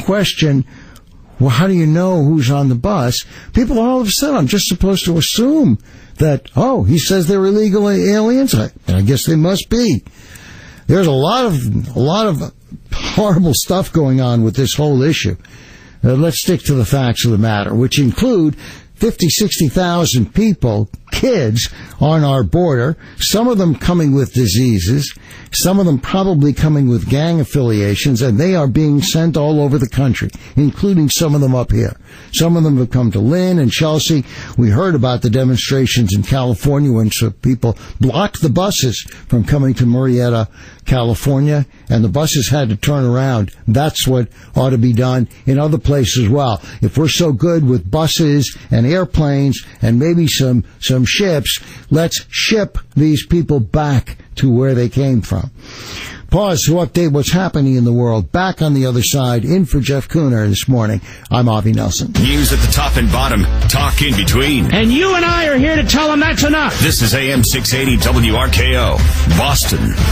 question, well, how do you know who's on the bus? People are all upset. I'm just supposed to assume that, he says they're illegal aliens, and I guess they must be. There's a lot of horrible stuff going on with this whole issue. Let's stick to the facts of the matter, which include 50, 60,000 people, kids, on our border, some of them coming with diseases, some of them probably coming with gang affiliations, and they are being sent all over the country, including some of them up here. Some of them have come to Lynn and Chelsea. We heard about the demonstrations in California when some people blocked the buses from coming to Murrieta, California, and the buses had to turn around. That's what ought to be done in other places as well. If we're so good with buses and airplanes and maybe some ships, let's ship these people back to where they came from. Pause to update what's happening in the world. Back on the other side, in for Jeff Kuhner this morning. I'm Avi Nelson. News at the top and bottom, talk in between. And you and I are here to tell them that's enough. This is AM 680 WRKO, Boston.